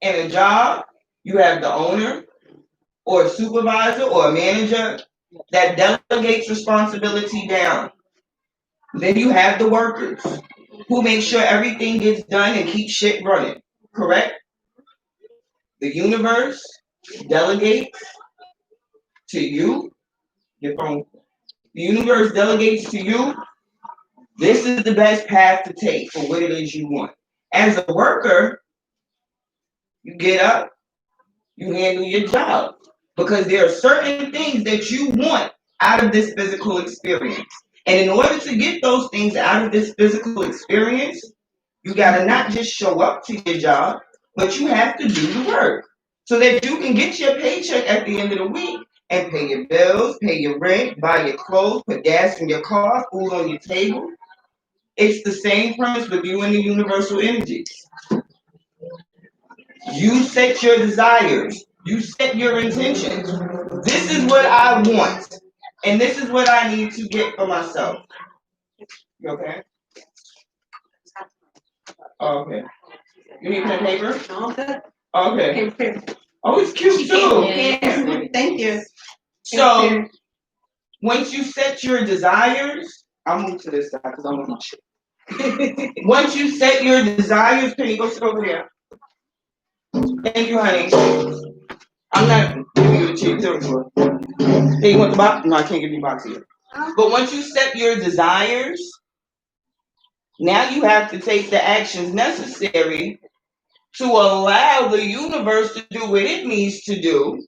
In a job, you have the owner or a supervisor or a manager that delegates responsibility down. Then you have the workers who make sure everything gets done and keep shit running. Correct? The universe delegates to you your phone. The universe delegates to you. This is the best path to take for what it is you want. As a worker, you get up, you handle your job. Because there are certain things that you want out of this physical experience. And in order to get those things out of this physical experience, you gotta not just show up to your job, but you have to do the work. So that you can get your paycheck at the end of the week and pay your bills, pay your rent, buy your clothes, put gas in your car, food on your table. It's the same premise with you and the universal energies. You set your desires. You set your intentions. This is what I want. And this is what I need to get for myself. You okay? Oh, okay. You need pen and paper? No, good. Okay. Oh, it's cute too. Yeah. Thank you. So, once you set your desires, I'll move to this side because I'm on my shit. Once you set your desires, Penny, go sit over there. Thank you, honey. I'm not giving you the cheap silver. Hey, you want the box? No, I can't give you the box here. But once you set your desires, now you have to take the actions necessary to allow the universe to do what it needs to do.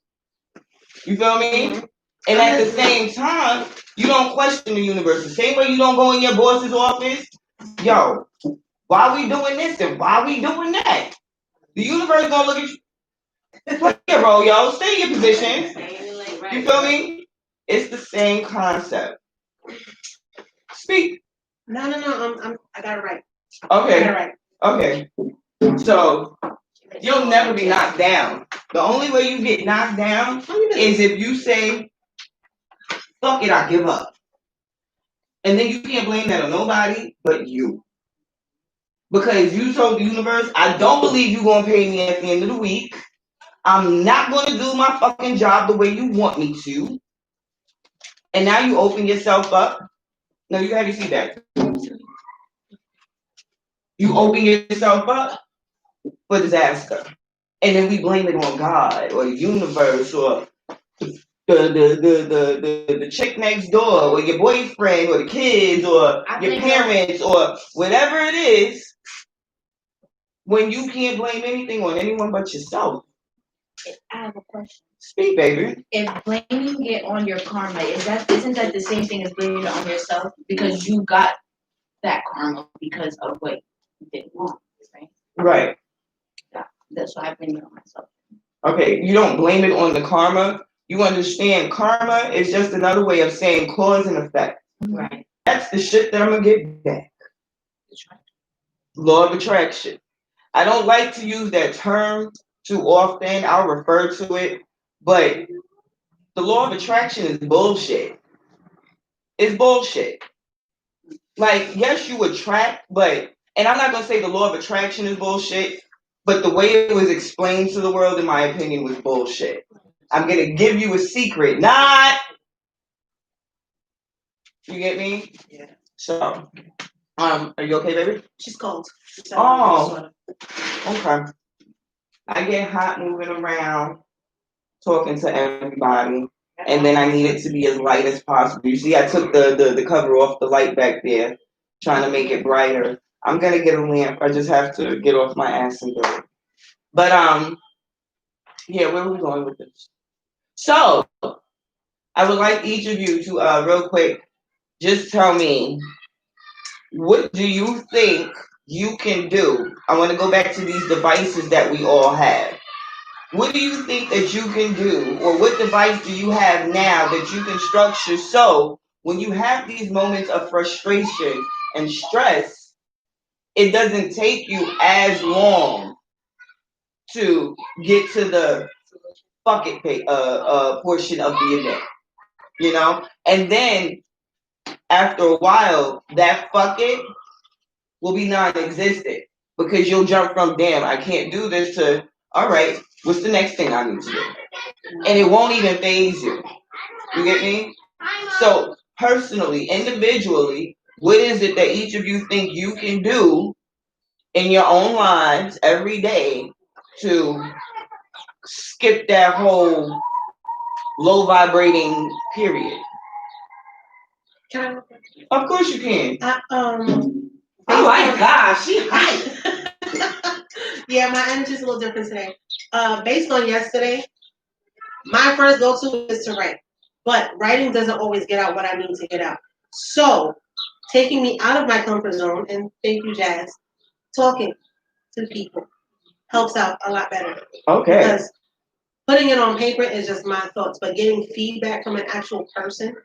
You feel me? Mm-hmm. And at the same time, you don't question the universe. The same way you don't go in your boss's office, yo, why we doing this and why we doing that? The universe gonna look at you. Play your role, yo. Stay in your position. You feel me? It's the same concept. Speak. No. I got it right. Okay. I got it right. Okay. So you'll never be knocked down. The only way you get knocked down is if you say, fuck it, I give up. And then you can't blame that on nobody but you. Because you told the universe, I don't believe you're going to pay me at the end of the week. I'm not going to do my fucking job the way you want me to. And now you open yourself up. No, you have your seat back. You open yourself up for disaster. And then we blame it on God or the universe or the chick next door or your boyfriend or the kids or your parents or whatever it is, when you can't blame anything on anyone but yourself. I have a question. Speak, baby. If blaming it on your karma, isn't that the same thing as blaming it on yourself? Because you got that karma because of what you did wrong, right? Right. Yeah, that's why I blame it on myself. Okay, you don't blame it on the karma. You understand karma is just another way of saying cause and effect. Right. That's the shit that I'm gonna get back. Law of attraction. I don't like to use that term too often. I'll refer to it, but the law of attraction is bullshit. It's bullshit. Like, yes, you attract, and I'm not gonna say the law of attraction is bullshit, but the way it was explained to the world, in my opinion, was bullshit. I'm gonna give you a secret. Not. You get me? Yeah. So, are you okay, baby? She's cold. Oh. Okay. I get hot moving around, talking to everybody, and then I need it to be as light as possible. You see, I took the cover off the light back there, trying to make it brighter. I'm gonna get a lamp. I just have to get off my ass and do it. But yeah, where are we going with this? So, I would like each of you to real quick just tell me, what do you think you can do? I want to go back to these devices that we all have. What do you think that you can do, or what device do you have now that you can structure so when you have these moments of frustration and stress, it doesn't take you as long to get to the fuck it portion of the event, you know? And then after a while, that fuck it will be non-existent because you'll jump from, damn, I can't do this to, all right, what's the next thing I need to do? And it won't even phase you. You get me? So personally, individually, what is it that each of you think you can do in your own lives every day to skip that whole low vibrating period? Can Of course you can. Oh my gosh, she hot. Yeah, my energy's a little different today. Based on yesterday, my first go-to is to write. But writing doesn't always get out what I need to get out. So, taking me out of my comfort zone, and thank you, Jazz, talking to people helps out a lot better. Okay. Because putting it on paper is just my thoughts, but getting feedback from an actual person,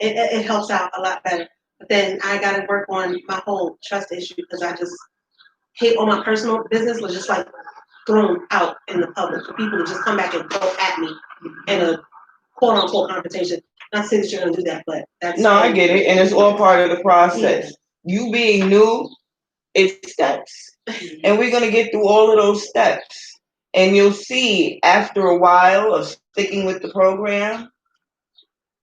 it helps out a lot better. But then I got to work on my whole trust issue because I just hate all my personal business was just like thrown out in the public for people to just come back and throw at me in a quote unquote confrontation. Not saying that you're gonna do that, but that's no, I get it, and it's all part of the process. Yeah. You being new, it's steps, and we're gonna get through all of those steps, and you'll see after a while of sticking with the program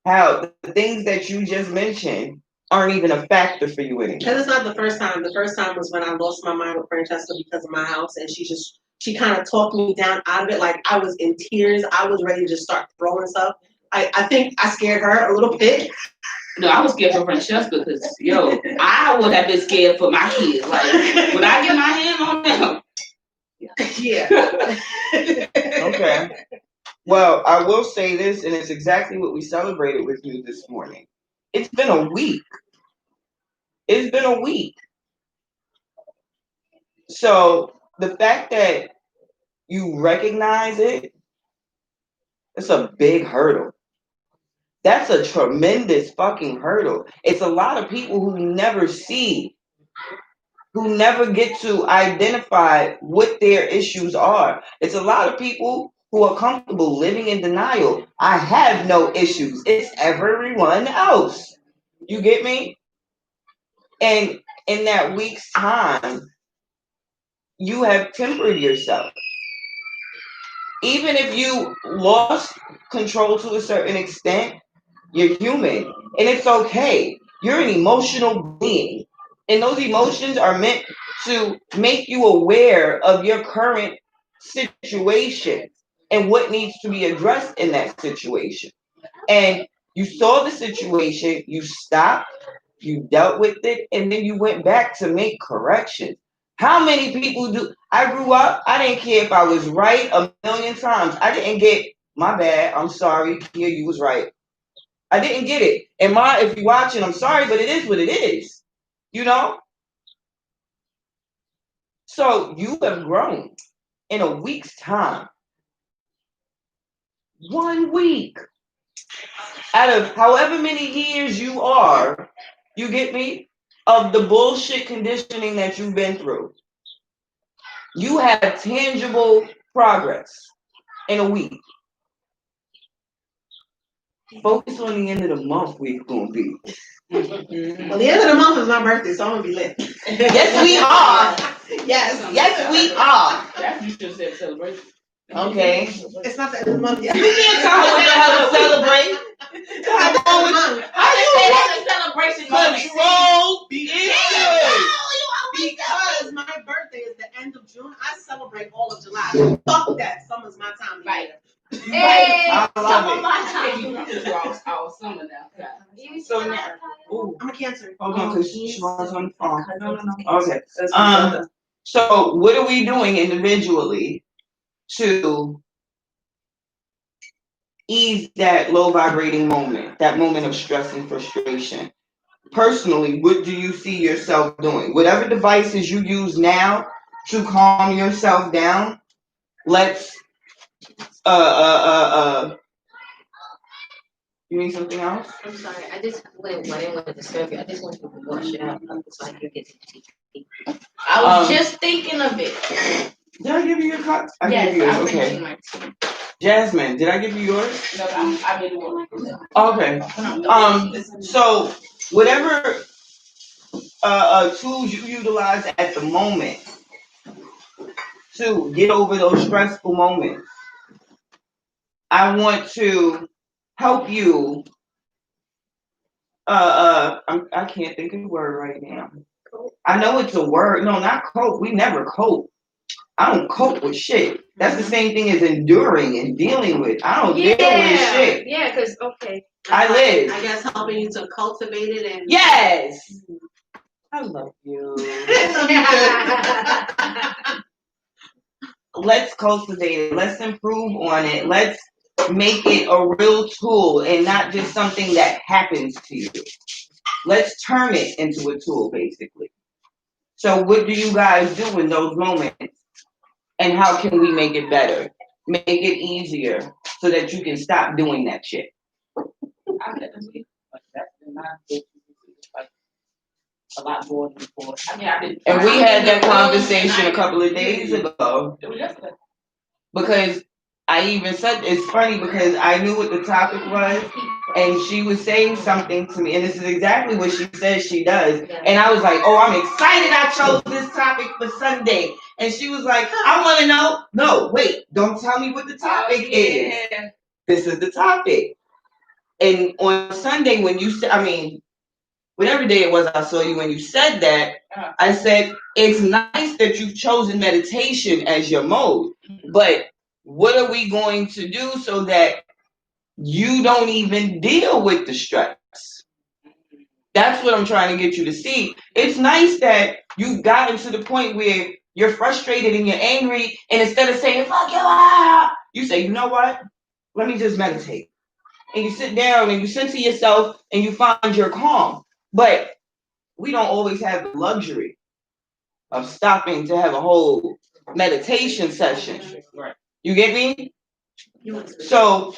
how the things that you just mentioned aren't even a factor for you anymore. Because it's not the first time. The first time was when I lost my mind with Francesca because of my house, and she kind of talked me down out of it. Like I was in tears. I was ready to just start throwing stuff. I think I scared her a little bit. No, I was scared for Francesca because, I would have been scared for my kids. Like, when I get my hand on them. Yeah. Okay. Well, I will say this, and it's exactly what we celebrated with you this morning. It's been a week. It's been a week. So the fact that you recognize it, it's a big hurdle. That's a tremendous fucking hurdle. It's a lot of people who never see, who never get to identify what their issues are. It's a lot of people who are comfortable living in denial. I have no issues. It's everyone else. You get me? And in that week's time, you have tempered yourself. Even if you lost control to a certain extent, you're human. And it's okay. You're an emotional being. And those emotions are meant to make you aware of your current situation and what needs to be addressed in that situation. And you saw the situation, you stopped, you dealt with it, and then you went back to make corrections. How many people do? I grew up, I didn't care if I was right a million times. I didn't get, my bad, I'm sorry, Kia, you was right. I didn't get it. And if you're watching, I'm sorry, but it is what it is. You know? So you have grown in a week's time. 1 week. Out of however many years you are, you get me? Of the bullshit conditioning that you've been through. You have tangible progress in a week. Focus on the end of the month where it's going to be. Well, the end of the month is my birthday, so I'm going to be lit. Yes, we are. Yes, we are. That's you should say celebration. Okay. It's not the end of the month yet. You can't tell me what the hell to celebrate. How you say that's a celebration moment. control the issue? Because my birthday is the end of June, I celebrate all of July. Fuck that. Summer's my time. Right. Hey, I love Our summer now. So now, I'm a Cancer. hold on, because she was on the phone. No. Okay. So what are we doing individually to ease that low vibrating moment, that moment of stress and frustration? Personally, what do you see yourself doing? Whatever devices you use now to calm yourself down, let's you need something else? I'm sorry, I didn't want to disturb you. I just want you to wash it out so I can get tea. I was just thinking of it. Did I give you your cup? I Yes, gave you yours. I'm Okay. finishing my tea. Jasmine, did I give you yours? No, I didn't want to. Okay. So whatever tools you utilize at the moment to get over those stressful moments, I want to help you. I can't think of the word right now. I know it's a word. No, not cope. We never cope. I don't cope with shit. That's the same thing as enduring and dealing with. I don't deal with shit. Yeah, because, okay. I live. I guess helping you to cultivate it and. Yes. I love you. Let's cultivate it. Let's improve on it. Let's make it a real tool and not just something that happens to you. Let's turn it into a tool, basically. So what do you guys do in those moments? And how can we make it better? Make it easier so that you can stop doing that shit. A lot more than before. And we had that conversation a couple of days ago. It was yesterday. Because I even said, it's funny because I knew what the topic was and she was saying something to me and this is exactly what she says she does. And I was like, oh, I'm excited I chose this topic for Sunday. And she was like, I want to know. No, wait, don't tell me what the topic is. This is the topic. And on Sunday when you said, whatever day it was I saw you when you said that, I said, it's nice that you've chosen meditation as your mode, but what are we going to do so that you don't even deal with the stress? That's what I'm trying to get you to see. It's nice that you've gotten to the point where you're frustrated and you're angry, and instead of saying, fuck you, you say, you know what? Let me just meditate. And you sit down and you center yourself and you find your calm. But we don't always have the luxury of stopping to have a whole meditation session. Right. You get me? So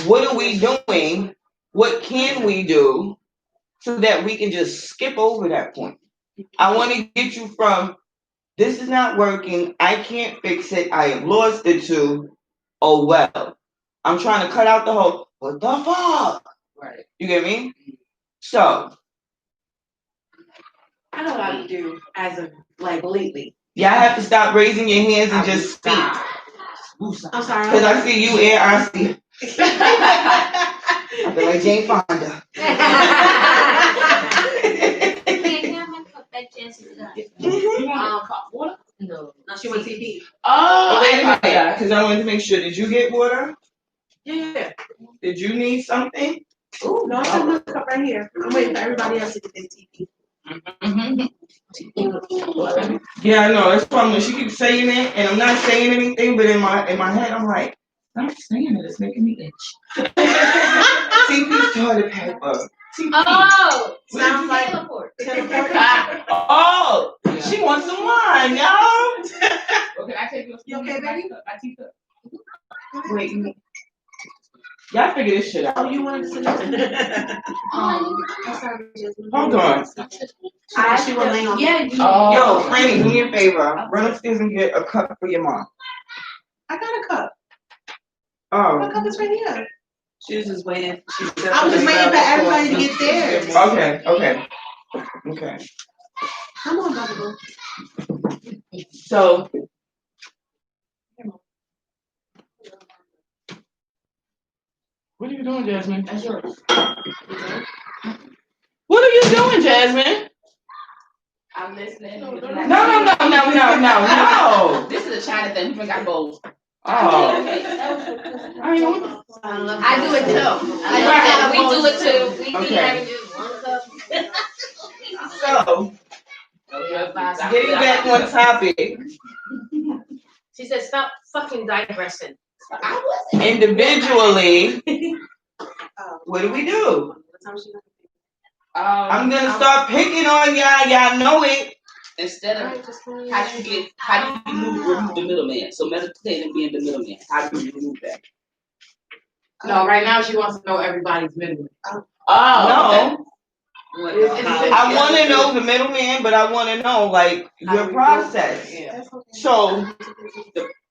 what are we doing? What can we do so that we can just skip over that point? I want to get you from, this is not working, I can't fix it, I have lost it, to, oh well. I'm trying to cut out the whole, what the fuck? Right. You get me? So I know what I do as of like lately. Y'all have to stop raising your hands and just speak. I'm sorry. Because I see you and I see. I feel like Jane Fonda. No, she went TP. Oh, wait a minute, because I wanted to make sure. Did you get water? Yeah. Did you need something? Ooh, no, it's in my cup right here. I'm waiting for everybody else to get their TP. Yeah, I know. That's why when she keeps saying it, and I'm not saying anything, but in my head, I'm like, I'm saying it. It's making me itch. TP's toilet paper. TP. Oh, sounds like teleport. Oh, she wants some wine, y'all. Okay, I take your. You okay, baby? I teeth up. Wait, y'all figure this shit out. Oh, you wanted to sit down? Hold on. She will lay on. Yeah. Yo, Franny, do me a favor. Run upstairs and get a cup for your mom. I got a cup. Oh. My cup is right here. She was just waiting. I was just waiting for everybody to get theirs. Okay. Come on, Bubba. So. What are you doing, Jasmine? That's yours. What are you doing, Jasmine? I'm listening. No. This is a China thing. We bring out bowls. Oh. I do it too. We do it too. We be having just one cup. So, getting back on topic. She said, "Stop fucking digressing." Individually, what do we do? I'm gonna start picking on y'all. Y'all know it. Instead of how do you remove the middleman? So meditate and being the middleman. How do you remove that? No, right now she wants to know everybody's middleman. No. Okay. I want to know the middleman, but I want to know like your process. Yeah. So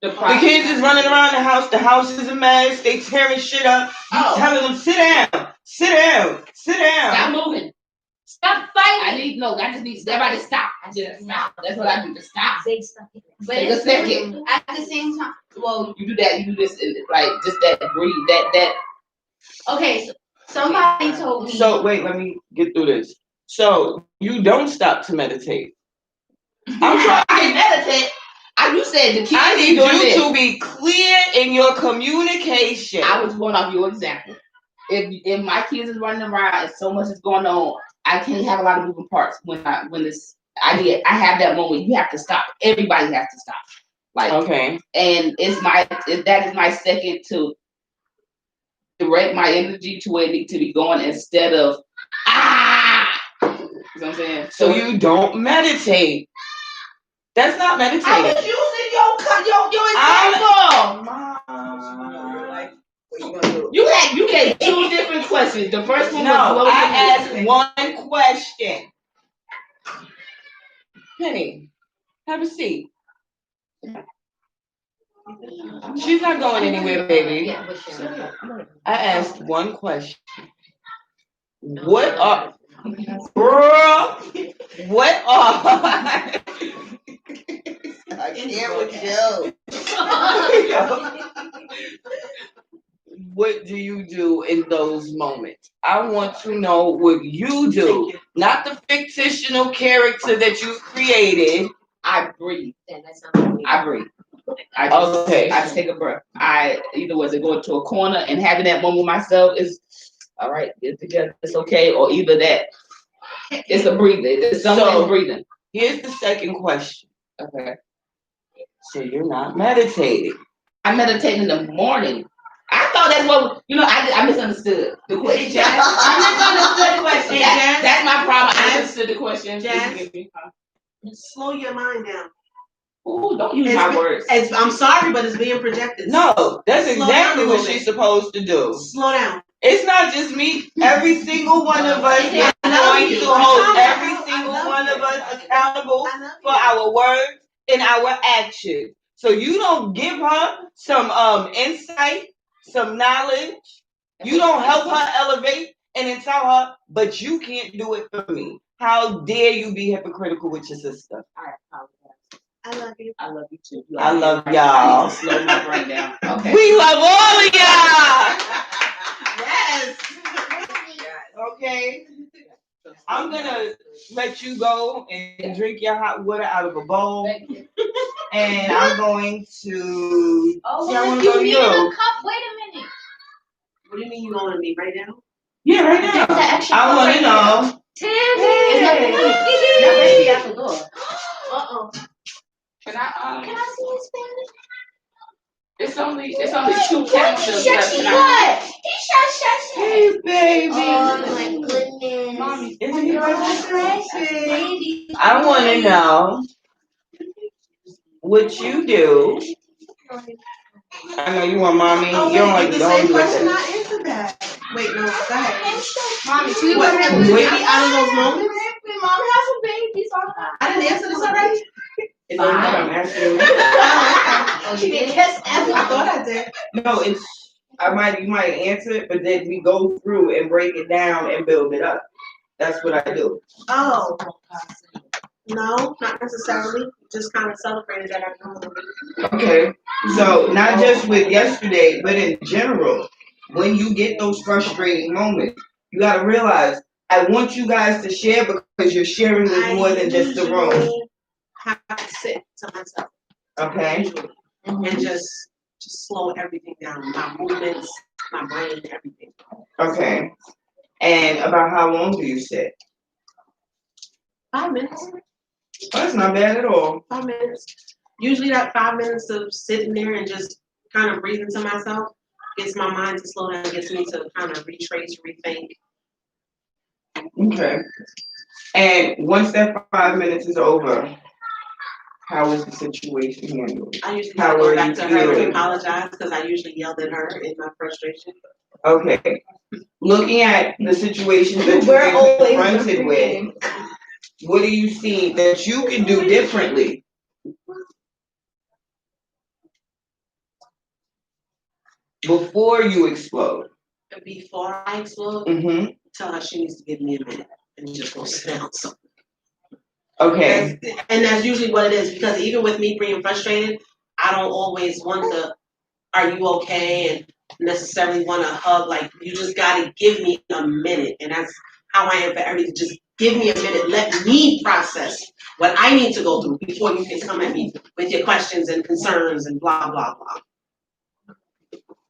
the kids is running around the house. The house is a mess. They tearing shit up. You telling them sit down. Stop moving. Stop fighting. I just need everybody to stop. Just stop. That's what I do. Just stop. But Take a second. At the same time, well, You do that. You do this. Like just that breathe. That. okay. So somebody told me. So wait, let me get through this. So you don't stop to meditate. I'm trying I meditate. You said the kids. I need you to be clear in your communication. I was going off your example. If my kids is running around and so much is going on, I can't have a lot of moving parts I have that moment. You have to stop. Everybody has to stop. Like okay. And that is my second to direct my energy to where it needs to be going instead of You know what I'm saying? So you don't meditate. That's not meditating. I was using your example. You gave two different questions. The first one was I asked one question. Penny, have a seat. She's not going anywhere, baby. I asked one question. What are I can't with you. What do you do in those moments? I want to know what you do, not the fictional character that you've created. I breathe. I breathe. I just take a breath. Either was it going to a corner and having that moment with myself is all right, get together, it's okay, or either that. It's a breathing. It's something breathing. Here's the second question. Okay. So you're not meditating. I meditate in the morning. I thought that's what I misunderstood the question. I misunderstood the question. That's my problem. I misunderstood the question. Slow your mind down. Oh, don't use my words. I'm sorry, but it's being projected. No, that's exactly what she's supposed to do. Slow down. It's not just me. Every single one of us is going to hold every single one of us accountable for our words and our actions. So you don't give her some insight, some knowledge. You don't help her elevate and then tell her, but you can't do it for me. How dare you be hypocritical with your sister? I love you. I love you too. I love y'all. I need to slow my brain down. Okay. We love all of y'all. Yes. Okay. I'm gonna let you go and drink your hot water out of a bowl. And I'm going to. Oh, see, I wanna you go to need you. a cup. Wait a minute. What do you mean you want me right now? Yeah, right now. There's an extra I cup want right to know. Is that That baby at the door. Uh-oh. Can I Can I see his Spanish? it's only 2 cameras Shut left. your Can I- butt. He shut. Hey, baby. Oh my goodness. Mommy, Isn't he Precious precious? baby. I want to know what you do. I know you want mommy. Oh, You don't like the the same dogs with question. it. I answered that. Wait, no, go ahead. Mommy, What? Wait, out of those moments? Mommy has some babies on her. I didn't answer this already? It doesn't matter. I'm asking you. Oh, She didn't kiss I thought I did. No, it's you might answer it, but then we go through and break it down and build it up. That's what I do. Oh. No, not necessarily. Just kind of celebrated that I know. Okay. So not just with yesterday, but in general, when you get those frustrating moments, you gotta realize I want you guys to share because you're sharing with more than just the room. I have to sit to myself. Okay. And just slow everything down. My movements, my brain, everything. Okay. And about how long do you sit? 5 minutes. That's not bad at all. 5 minutes. Usually that 5 minutes of sitting there and just kind of breathing to myself gets my mind to slow down, gets me to kind of retrace, rethink. Okay. And once that 5 minutes is over, how is the situation handled? I usually How go are back you to her and feeling? apologize because I usually yelled at her in my frustration. Okay. Looking at the situations that you've We're been always confronted with, what do you see that you can do differently? Before you explode. Before I explode, Mm-hmm. tell her she needs to give me a minute and just go sit down somewhere. Okay. And that's usually what it is, because even with me being frustrated, I don't always want to, are you okay? And necessarily want to hug. Like, you just got to give me a minute. And that's how I am for everything. Just give me a minute. Let me process what I need to go through before you can come at me with your questions and concerns and blah, blah, blah.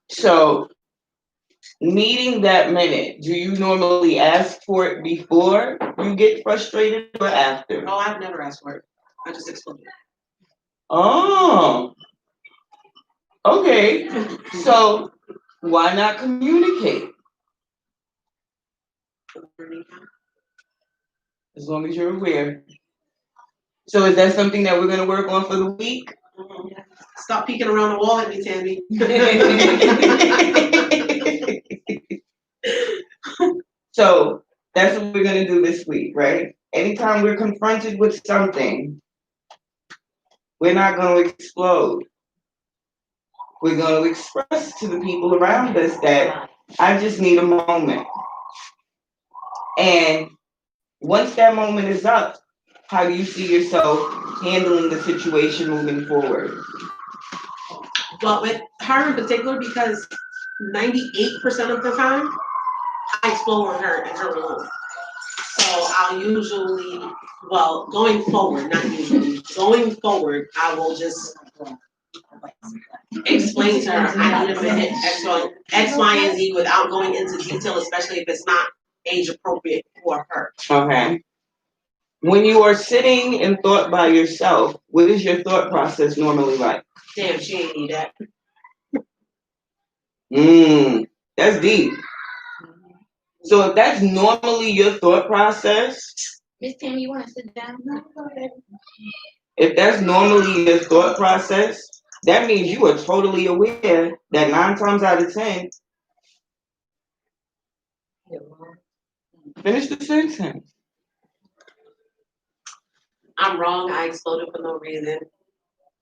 So, needing that minute, do you normally ask for it before you get frustrated or after? Oh, I've never asked for it. I just exploded. Oh. Okay. So, why not communicate? As long as you're aware. So, is that something that we're going to work on for the week? Stop peeking around the wall at me, Tammy. So that's what we're gonna do this week, right? Anytime we're confronted with something, we're not gonna explode. We're gonna express to the people around us that I just need a moment. And once that moment is up, how do you see yourself handling the situation moving forward? Well, with her in particular, because 98% of the time, I explode on her in her alone. So I'll usually, well, going forward, not usually, going forward, I will just explain to her, I need a minute, X, Y, and Z without going into detail, especially if it's not age appropriate for her. Okay. When you are sitting in thought by yourself, what is your thought process normally like? Damn, she ain't need that. That's deep. So if that's normally your thought process, Miss Tammy, you want to sit down? if that's normally your thought process, that means you are totally aware that 9 times out of 10, finish the sentence. I'm wrong, I exploded for no reason.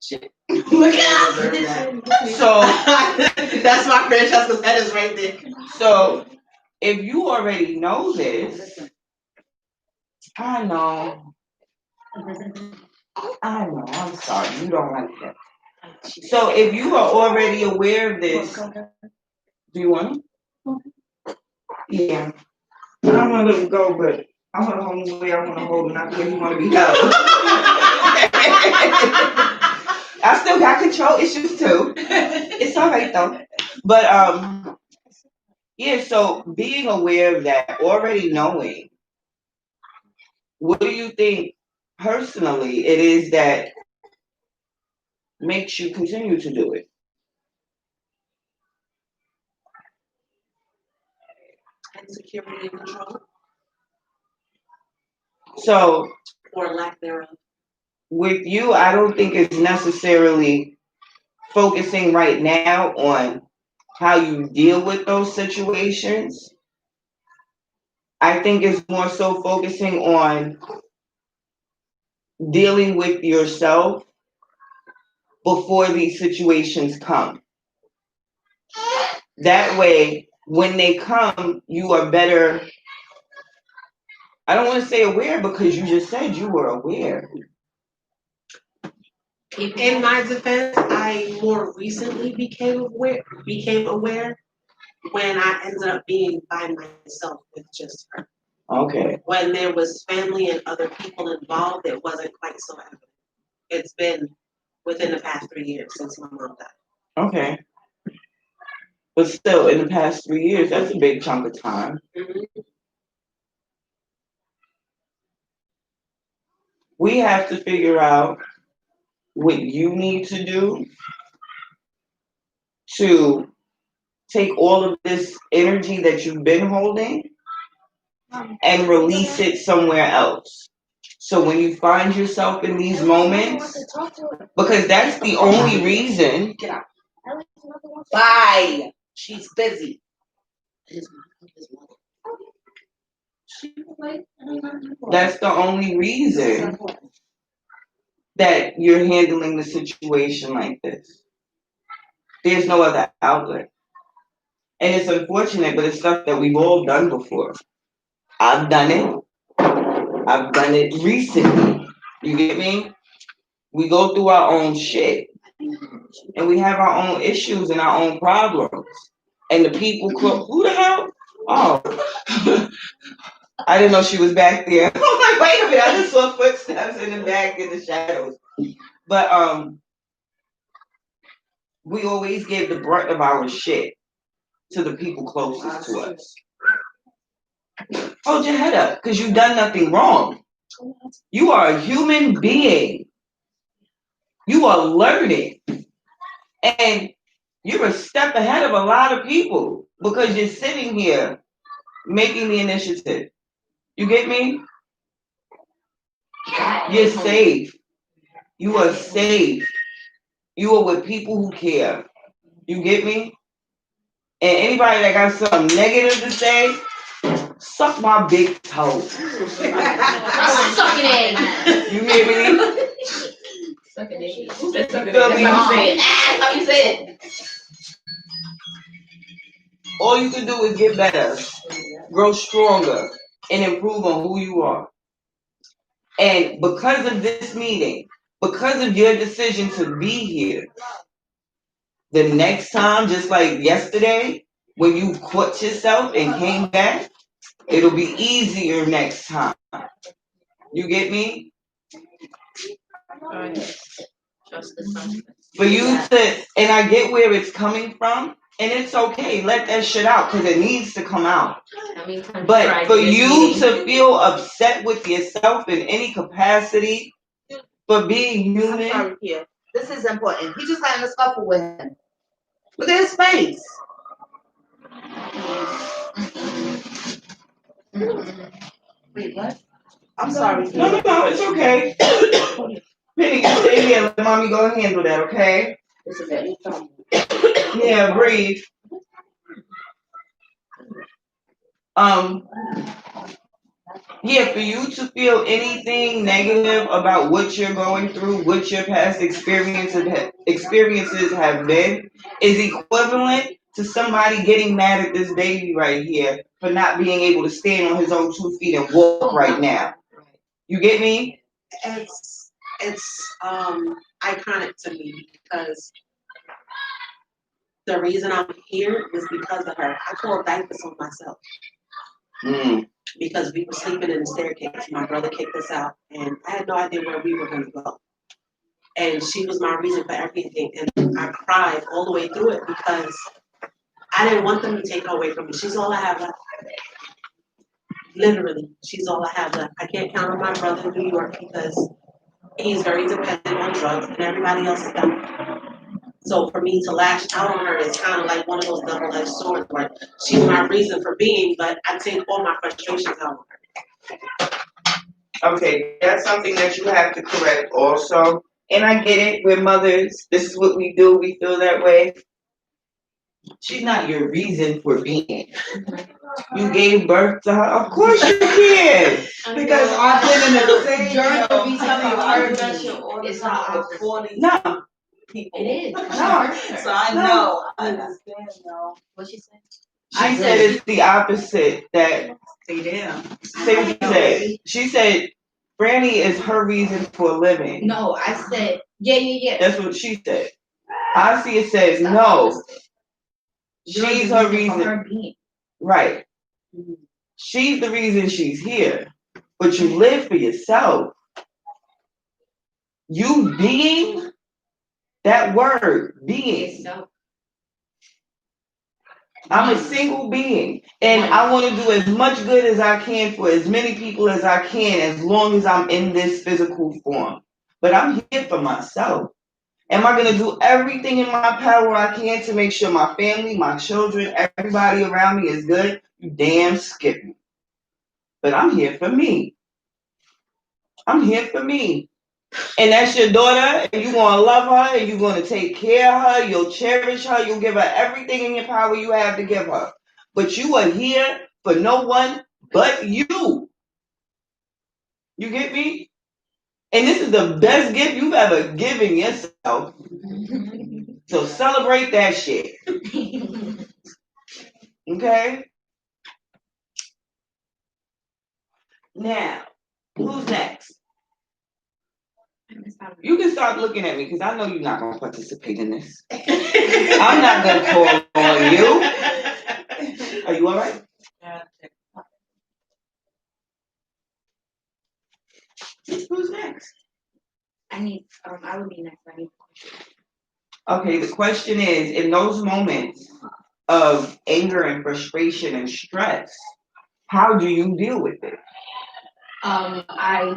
Shit. Look at that. So that's my Francesca's head is right there. So if you already know this, I know. I know. I'm sorry. You don't like that. So if you are already aware of this, do you want it? Yeah. I don't want to let him go, but I want to hold him the way I want to hold him, not the way he want to be held. I still got control issues too. It's all right though. But yeah. So being aware of that, already knowing, what do you think personally it is that makes you continue to do it? Insecurity and control, So or lack thereof. with you, I don't think it's necessarily focusing right now on how you deal with those situations. I think it's more so focusing on dealing with yourself before these situations come. That way, when they come, you are better. I don't want to say aware because you just said you were aware. In my defense, I more recently became aware when I ended up being by myself with just her. Okay. When there was family and other people involved, it wasn't quite so evident. It's been within the past 3 years since my mom died. Okay. But still, in the past 3 years, that's a big chunk of time. Mm-hmm. We have to figure out what you need to do to take all of this energy that you've been holding and release it somewhere else. So when you find yourself in these moments, because that's the only reason. Bye. She's busy. That's the only reason that you're handling the situation like this. There's no other outlet. And it's unfortunate, but it's stuff that we've all done before. I've done it. I've done it recently. You get me? We go through our own shit. And we have our own issues and our own problems. And the people, who the hell? Oh. I didn't know she was back there. I was like, wait a minute, I just saw footsteps in the back in the shadows. But we always gave the brunt of our shit to the people closest to us. Hold your head up, because you've done nothing wrong. You are a human being. You are learning. And you're a step ahead of a lot of people because you're sitting here making the initiative. You get me? You're safe. You are safe. You are with people who care. You get me? And anybody that got something negative to say, suck my big toe. Suck it. You hear me? Suck it. Who said suck it? That's how you say it. All you can do is get better, grow stronger, and improve on who you are. And because of this meeting, because of your decision to be here, the next time, just like yesterday, when you caught yourself and came back, it'll be easier next time. You get me? Trust the process. For you to, and I get where it's coming from, and it's okay. Let that shit out because it needs to come out. But for you to feel upset with yourself in any capacity for being human. I'm sorry, Kia. This is important. He just got in a scuffle with him. Look at his face. Wait, what? I'm sorry. No, it's okay. Penny, you stay here. Let mommy go and handle that, okay? Yeah, breathe. Yeah, for you to feel anything negative about what you're going through, what your past experiences have been, is equivalent to somebody getting mad at this baby right here for not being able to stand on his own 2 feet and walk right now. You get me? It's iconic to me because the reason I'm here was because of her. I tore diapers on myself. Because we were sleeping in the staircase. My brother kicked us out, and I had no idea where we were going to go. And she was my reason for everything. And I cried all the way through it because I didn't want them to take her away from me. She's all I have left. Literally, she's all I have left. I can't count on my brother in New York because he's very dependent on drugs, and everybody else is done. So for me to lash out on her is kind of like one of those double-edged swords where she's my reason for being, but I take all my frustrations out on her. Okay, that's something that you have to correct also. And I get it, we're mothers, this is what we do, we feel that way. She's not your reason for being. You gave birth to her, of course you can. Because I've been in the same During the retelling, it's not No. people. It is. No. So I know. I understand now. What she said? She said it's the opposite that Say damn. say what she said. She said Franny is her reason for living. No, I said yeah. That's what she said. I see it says no. She's her reason. For her being. Right. She's the reason she's here. But you live for yourself. You being, that word, being. I'm a single being. And I want to do as much good as I can for as many people as I can as long as I'm in this physical form. But I'm here for myself. Am I going to do everything in my power I can to make sure my family, my children, everybody around me is good? You damn skip me. But I'm here for me. I'm here for me. And that's your daughter, and you're going to love her, and you're going to take care of her, you'll cherish her, you'll give her everything in your power you have to give her. But you are here for no one but you. You get me? And this is the best gift you've ever given yourself. So celebrate that shit. Okay? Now, who's next? You can start looking at me because I know you're not going to participate in this. I'm not going to call on you. Are you all right? Who's next? I would be next. I need Okay, the question is, in those moments of anger and frustration and stress, how do you deal with it? I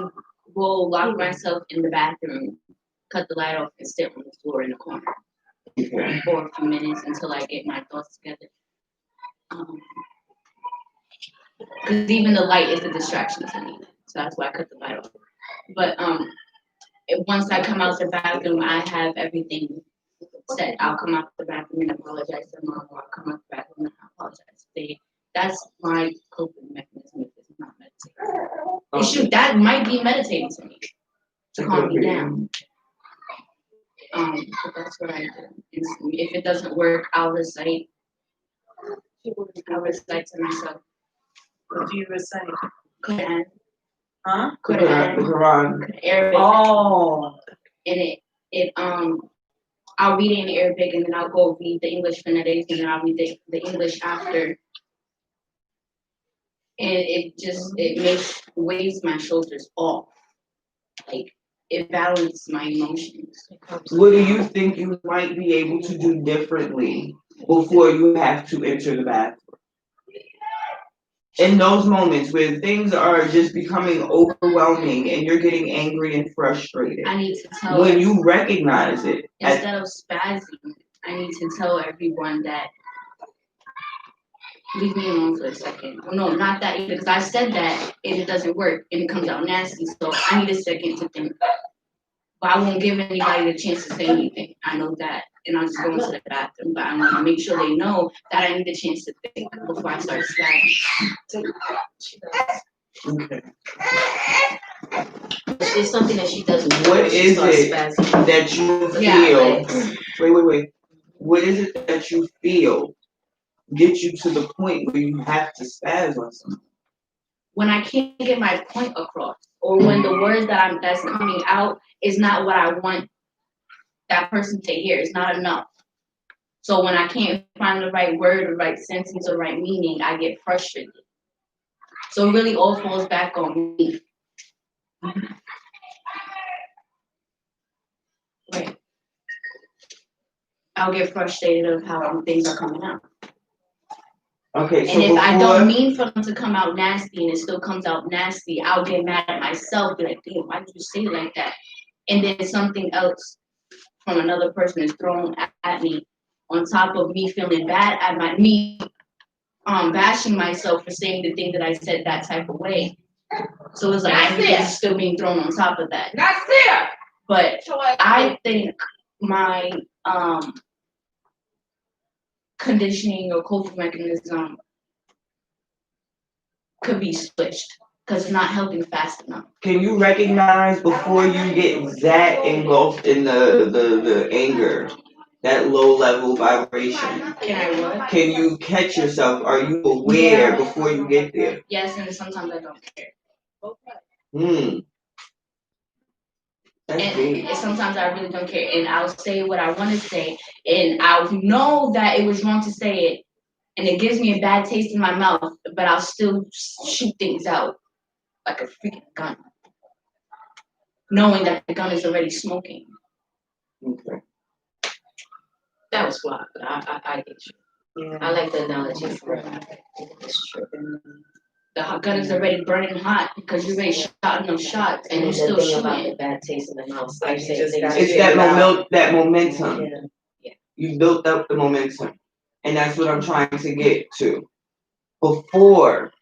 will lock myself in the bathroom, cut the light off, and sit on the floor in the corner for a few minutes until I get my thoughts together. Because even the light is a distraction to me, so that's why I cut the light off. But once I come out the bathroom, I have everything set. I'll come out the bathroom and apologize to mom, or I'll come out the bathroom and apologize. That's my coping mechanism. If it's not meditating, that might be meditating to me to calm me down. But that's what I do. If it doesn't work, I'll recite. I'll recite to myself. What do you recite? Quran. Huh? Quran. Arabic. Oh. And I'll read it in Arabic, and then I'll go read the English phonetics, and then I'll read the English after. And it weighs my shoulders off. Like, it balances my emotions. What do you think you might be able to do differently before you have to enter the bathroom? In those moments where things are just becoming overwhelming and you're getting angry and frustrated, I need to tell when you recognize it, instead of spazzing, I need to tell everyone that leave me alone for a second. No, not that either, because I said that and it doesn't work and it comes out nasty. So I need a second to think. But I won't give anybody the chance to say anything. I know that. And I'll just go into the bathroom. But I want to make sure they know that I need a chance to think before I start spazzing. okay. It's something that she does. What is it that you feel? Wait. What is it that you feel gets you to the point where you have to spaz on something? when I can't get my point across, or when the words that's coming out is not what I want that person to hear, it's not enough. So when I can't find the right word, or right sentence, or right meaning, I get frustrated. So it really all falls back on me. Right. I'll get frustrated of how things are coming out. Okay, so and if I don't mean for them to come out nasty and it still comes out nasty, I'll get mad at myself, be like, damn, why did you say it like that? And then something else from another person is thrown at me on top of me feeling bad at me bashing myself for saying the thing that I said that type of way. So it's like everything's still being thrown on top of that. That's it. But I think my conditioning or coping mechanism could be switched because it's not helping fast enough. Can you recognize before you get that engulfed in the anger, that low level vibration? Can I what? Can you catch yourself? Are you aware before you get there? Yes, and sometimes I don't care. And sometimes I really don't care, and I'll say what I want to say, and I'll know that it was wrong to say it, and it gives me a bad taste in my mouth, but I'll still shoot things out like a freaking gun, knowing that the gun is already smoking. Okay. That was wild, but I get you. Yeah. I like the analogy for it. It's true. The gun is already burning hot because you already shot enough shots and you're still shooting. About the bad taste in the mouth. Like it's that momentum. Yeah. You built up the momentum. And that's what I'm trying to get to. Before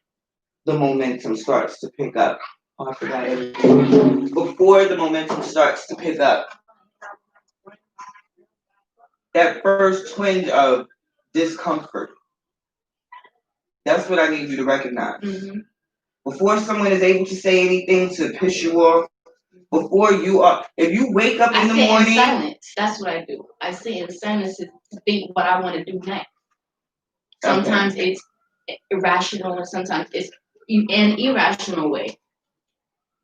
the momentum starts to pick up. Oh, I forgot everything. Before the momentum starts to pick up. That first twinge of discomfort. That's what I need you to recognize. Mm-hmm. Before someone is able to say anything to piss you off, before you are, if you wake up in the morning. I sit in silence. That's what I do. I sit in silence to think what I want to do next. Sometimes it's irrational, and sometimes it's an irrational way.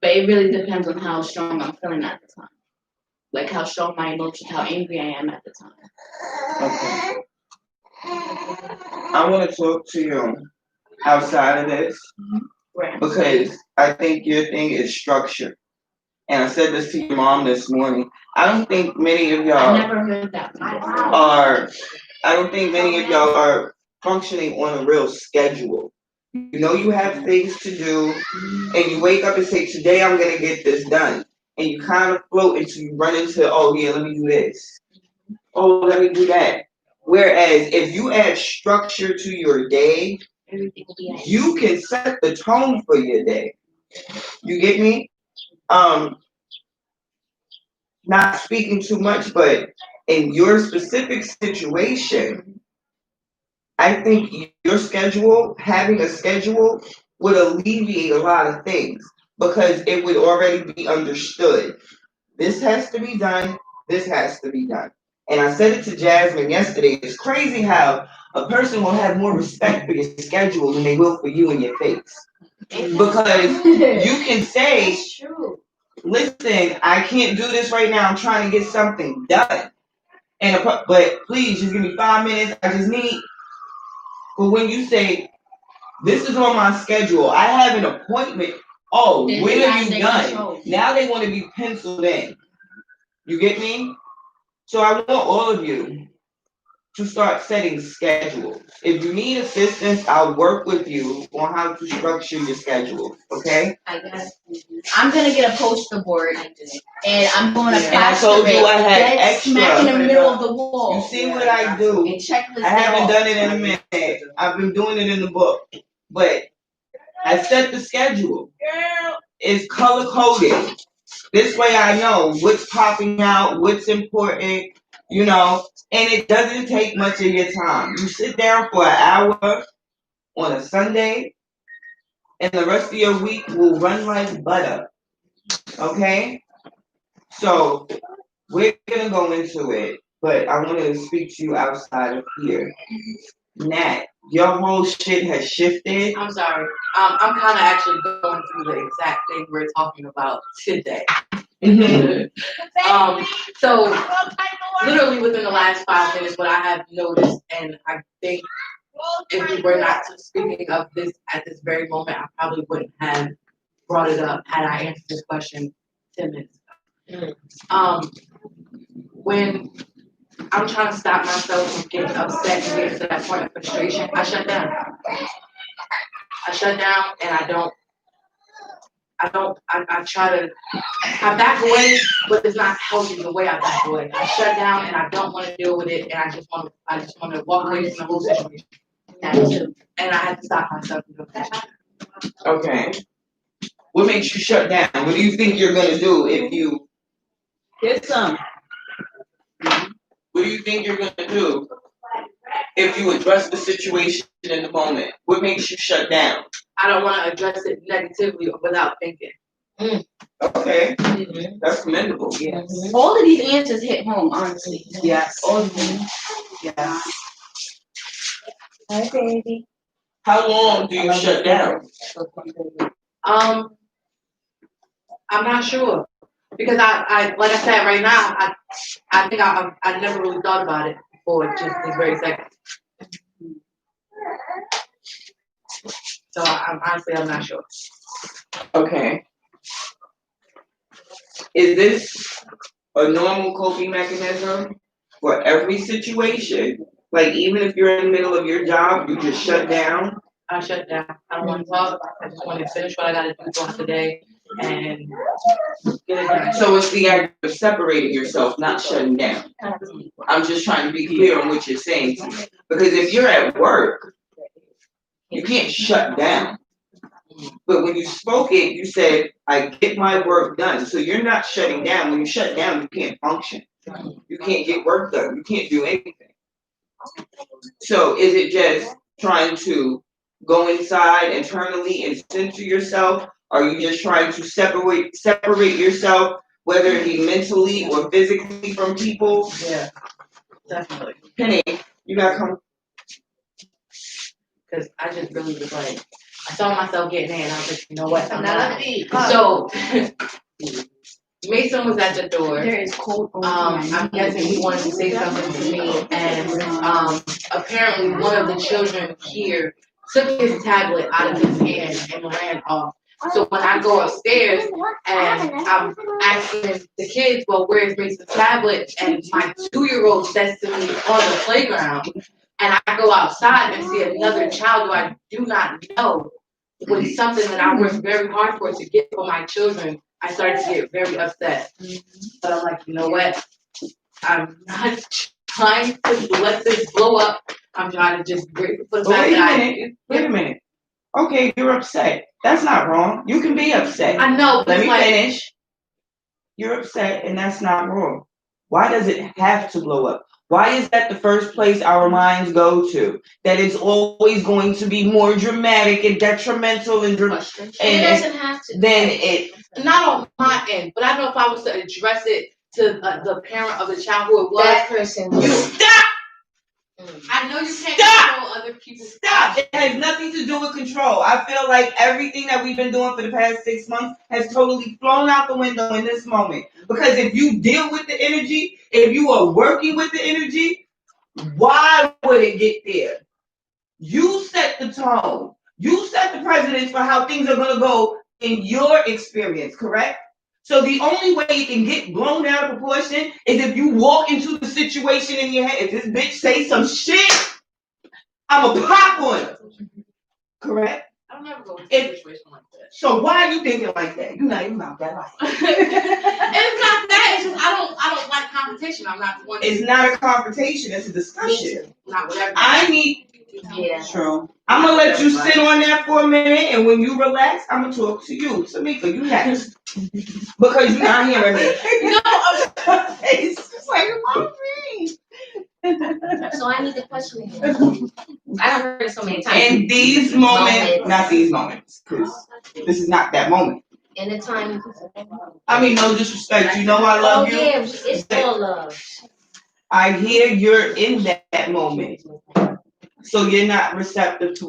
But it really depends on how strong I'm feeling at the time. Like how strong my emotions, how angry I am at the time. Okay. I want to talk to you outside of this. Mm-hmm. Right. Because I think your thing is structure. And I said this to your mom this morning. I don't think many of y'all I never heard that I don't think many of y'all are functioning on a real schedule. You know you have things to do, and you wake up and say, today I'm going to get this done. And you kind of float until you run into, oh yeah, let me do this. Oh, let me do that. Whereas if you add structure to your day, you can set the tone for your day. You get me? Not speaking too much, but in your specific situation, I think your schedule, having a schedule, would alleviate a lot of things because it would already be understood. This has to be done. This has to be done. And I said it to Jasmine yesterday. It's crazy how a person will have more respect for your schedule than they will for you and your face. Because you can say, listen, I can't do this right now. I'm trying to get something done. But please, just give me 5 minutes. I just need. But when you say, this is on my schedule, I have an appointment. Oh, when are you done? Now they want to be penciled in. You get me? So I want all of you to start setting schedules. If you need assistance, I'll work with you on how to structure your schedule. Okay? I guess. I'm gonna get a poster board and I'm going to I told you I had extra. Smack in the middle of the wall. You see what I do? I haven't done it in a minute. I've been doing it in the book. But I set the schedule. It's color coded. This way I know what's popping out, what's important, you know, and it doesn't take much of your time. You sit down for an hour on a Sunday, and the rest of your week will run like butter. Okay? So we're going to go into it, but I want to speak to you outside of here. Nat, your whole shit has shifted. I'm sorry. I'm kind of actually going through the exact thing we're talking about today. So literally within the last 5 minutes, what I have noticed, and I think if we were not speaking of this at this very moment, I probably wouldn't have brought it up had I answered this question 10 minutes ago. When I'm trying to stop myself from getting upset and getting to that point of frustration, I shut down. And I try to, I back away, but it's not healthy the way I back away. I shut down and I don't want to deal with it, and I just want to walk away from the whole situation. And I had to stop myself from doing that. Okay. What makes you shut down? What do you think you're gonna do if you Get some. What do you think you're gonna do if you address the situation in the moment? What makes you shut down? I don't want to address it negatively without thinking. Okay, that's commendable. Yes. All of these answers hit home, honestly. Yes. All of them. Yes. Hi, baby. How long do you shut down? I'm not sure because I like I said right now I think I never really thought about it before just this very second. So I'm not sure. Okay. Is this a normal coping mechanism for every situation? Like even if you're in the middle of your job, you just shut down? I shut down. I don't want to talk. I just want to finish what I got to do throughout the day and get it done. So it's the act of separating yourself, not shutting down. I'm just trying to be clear on what you're saying to me. Because if you're at work, you can't shut down. But when you spoke it, you said, I get my work done. So you're not shutting down. When you shut down, you can't function. You can't get work done. You can't do anything. So is it just trying to go inside internally and center yourself? Are you just trying to separate yourself, whether it be mentally or physically from people? Yeah, definitely. Penny, you gotta come. Because I just really was like, I saw myself getting in and I was like, you know what, I'm not. So, Mason was at the door. There is cold. I'm guessing he wanted to say something to me, and apparently one of the children here took his tablet out of his hand and ran off. So when I go upstairs and I'm asking the kids, well, where's Mason's tablet? And my 2-year-old says to me on the playground, and I go outside and see another child who I do not know with something that I worked very hard for to get for my children, I started to get very upset. But I'm like, you know what? I'm not trying to let this blow up. I'm trying to just put Wait a minute. Okay, you're upset. That's not wrong. You can be upset. I know. Let me finish. You're upset, and that's not wrong. Why does it have to blow up? Why is that the first place our minds go to? That it's always going to be more dramatic and detrimental and It doesn't have to. then it. Not on my end, but I know if I was to address it to the parent of the child who it was. That person. You stop. I know you can't control other people's. Stop! It has nothing to do with control. I feel like everything that we've been doing for the past 6 months has totally flown out the window in this moment. Because if you deal with the energy, if you are working with the energy, why would it get there? You set the tone. You set the precedence for how things are going to go in your experience, correct? So the only way it can get blown out of proportion is if you walk into the situation in your head. If this bitch say some shit, I'm a pop on her. Correct? I don't ever go into a situation like that. So why are you thinking like that? You're not even out that life. It's not that. It's just I don't like competition. I'm not the one. It's not a confrontation. It's a discussion. Not whatever. I need. Yeah. True. I'm gonna let you sit on that for a minute, and when you relax, I'm gonna talk to you. Tamika, you next. Because you're not hearing me. No, It's just like, So I need to question you. I don't heard it so many times. in these moments, not these moments, because this is not that moment. In the time. I mean, no disrespect. You know I love you. Yeah, it's all love. I hear you're in that moment. So you're not receptive to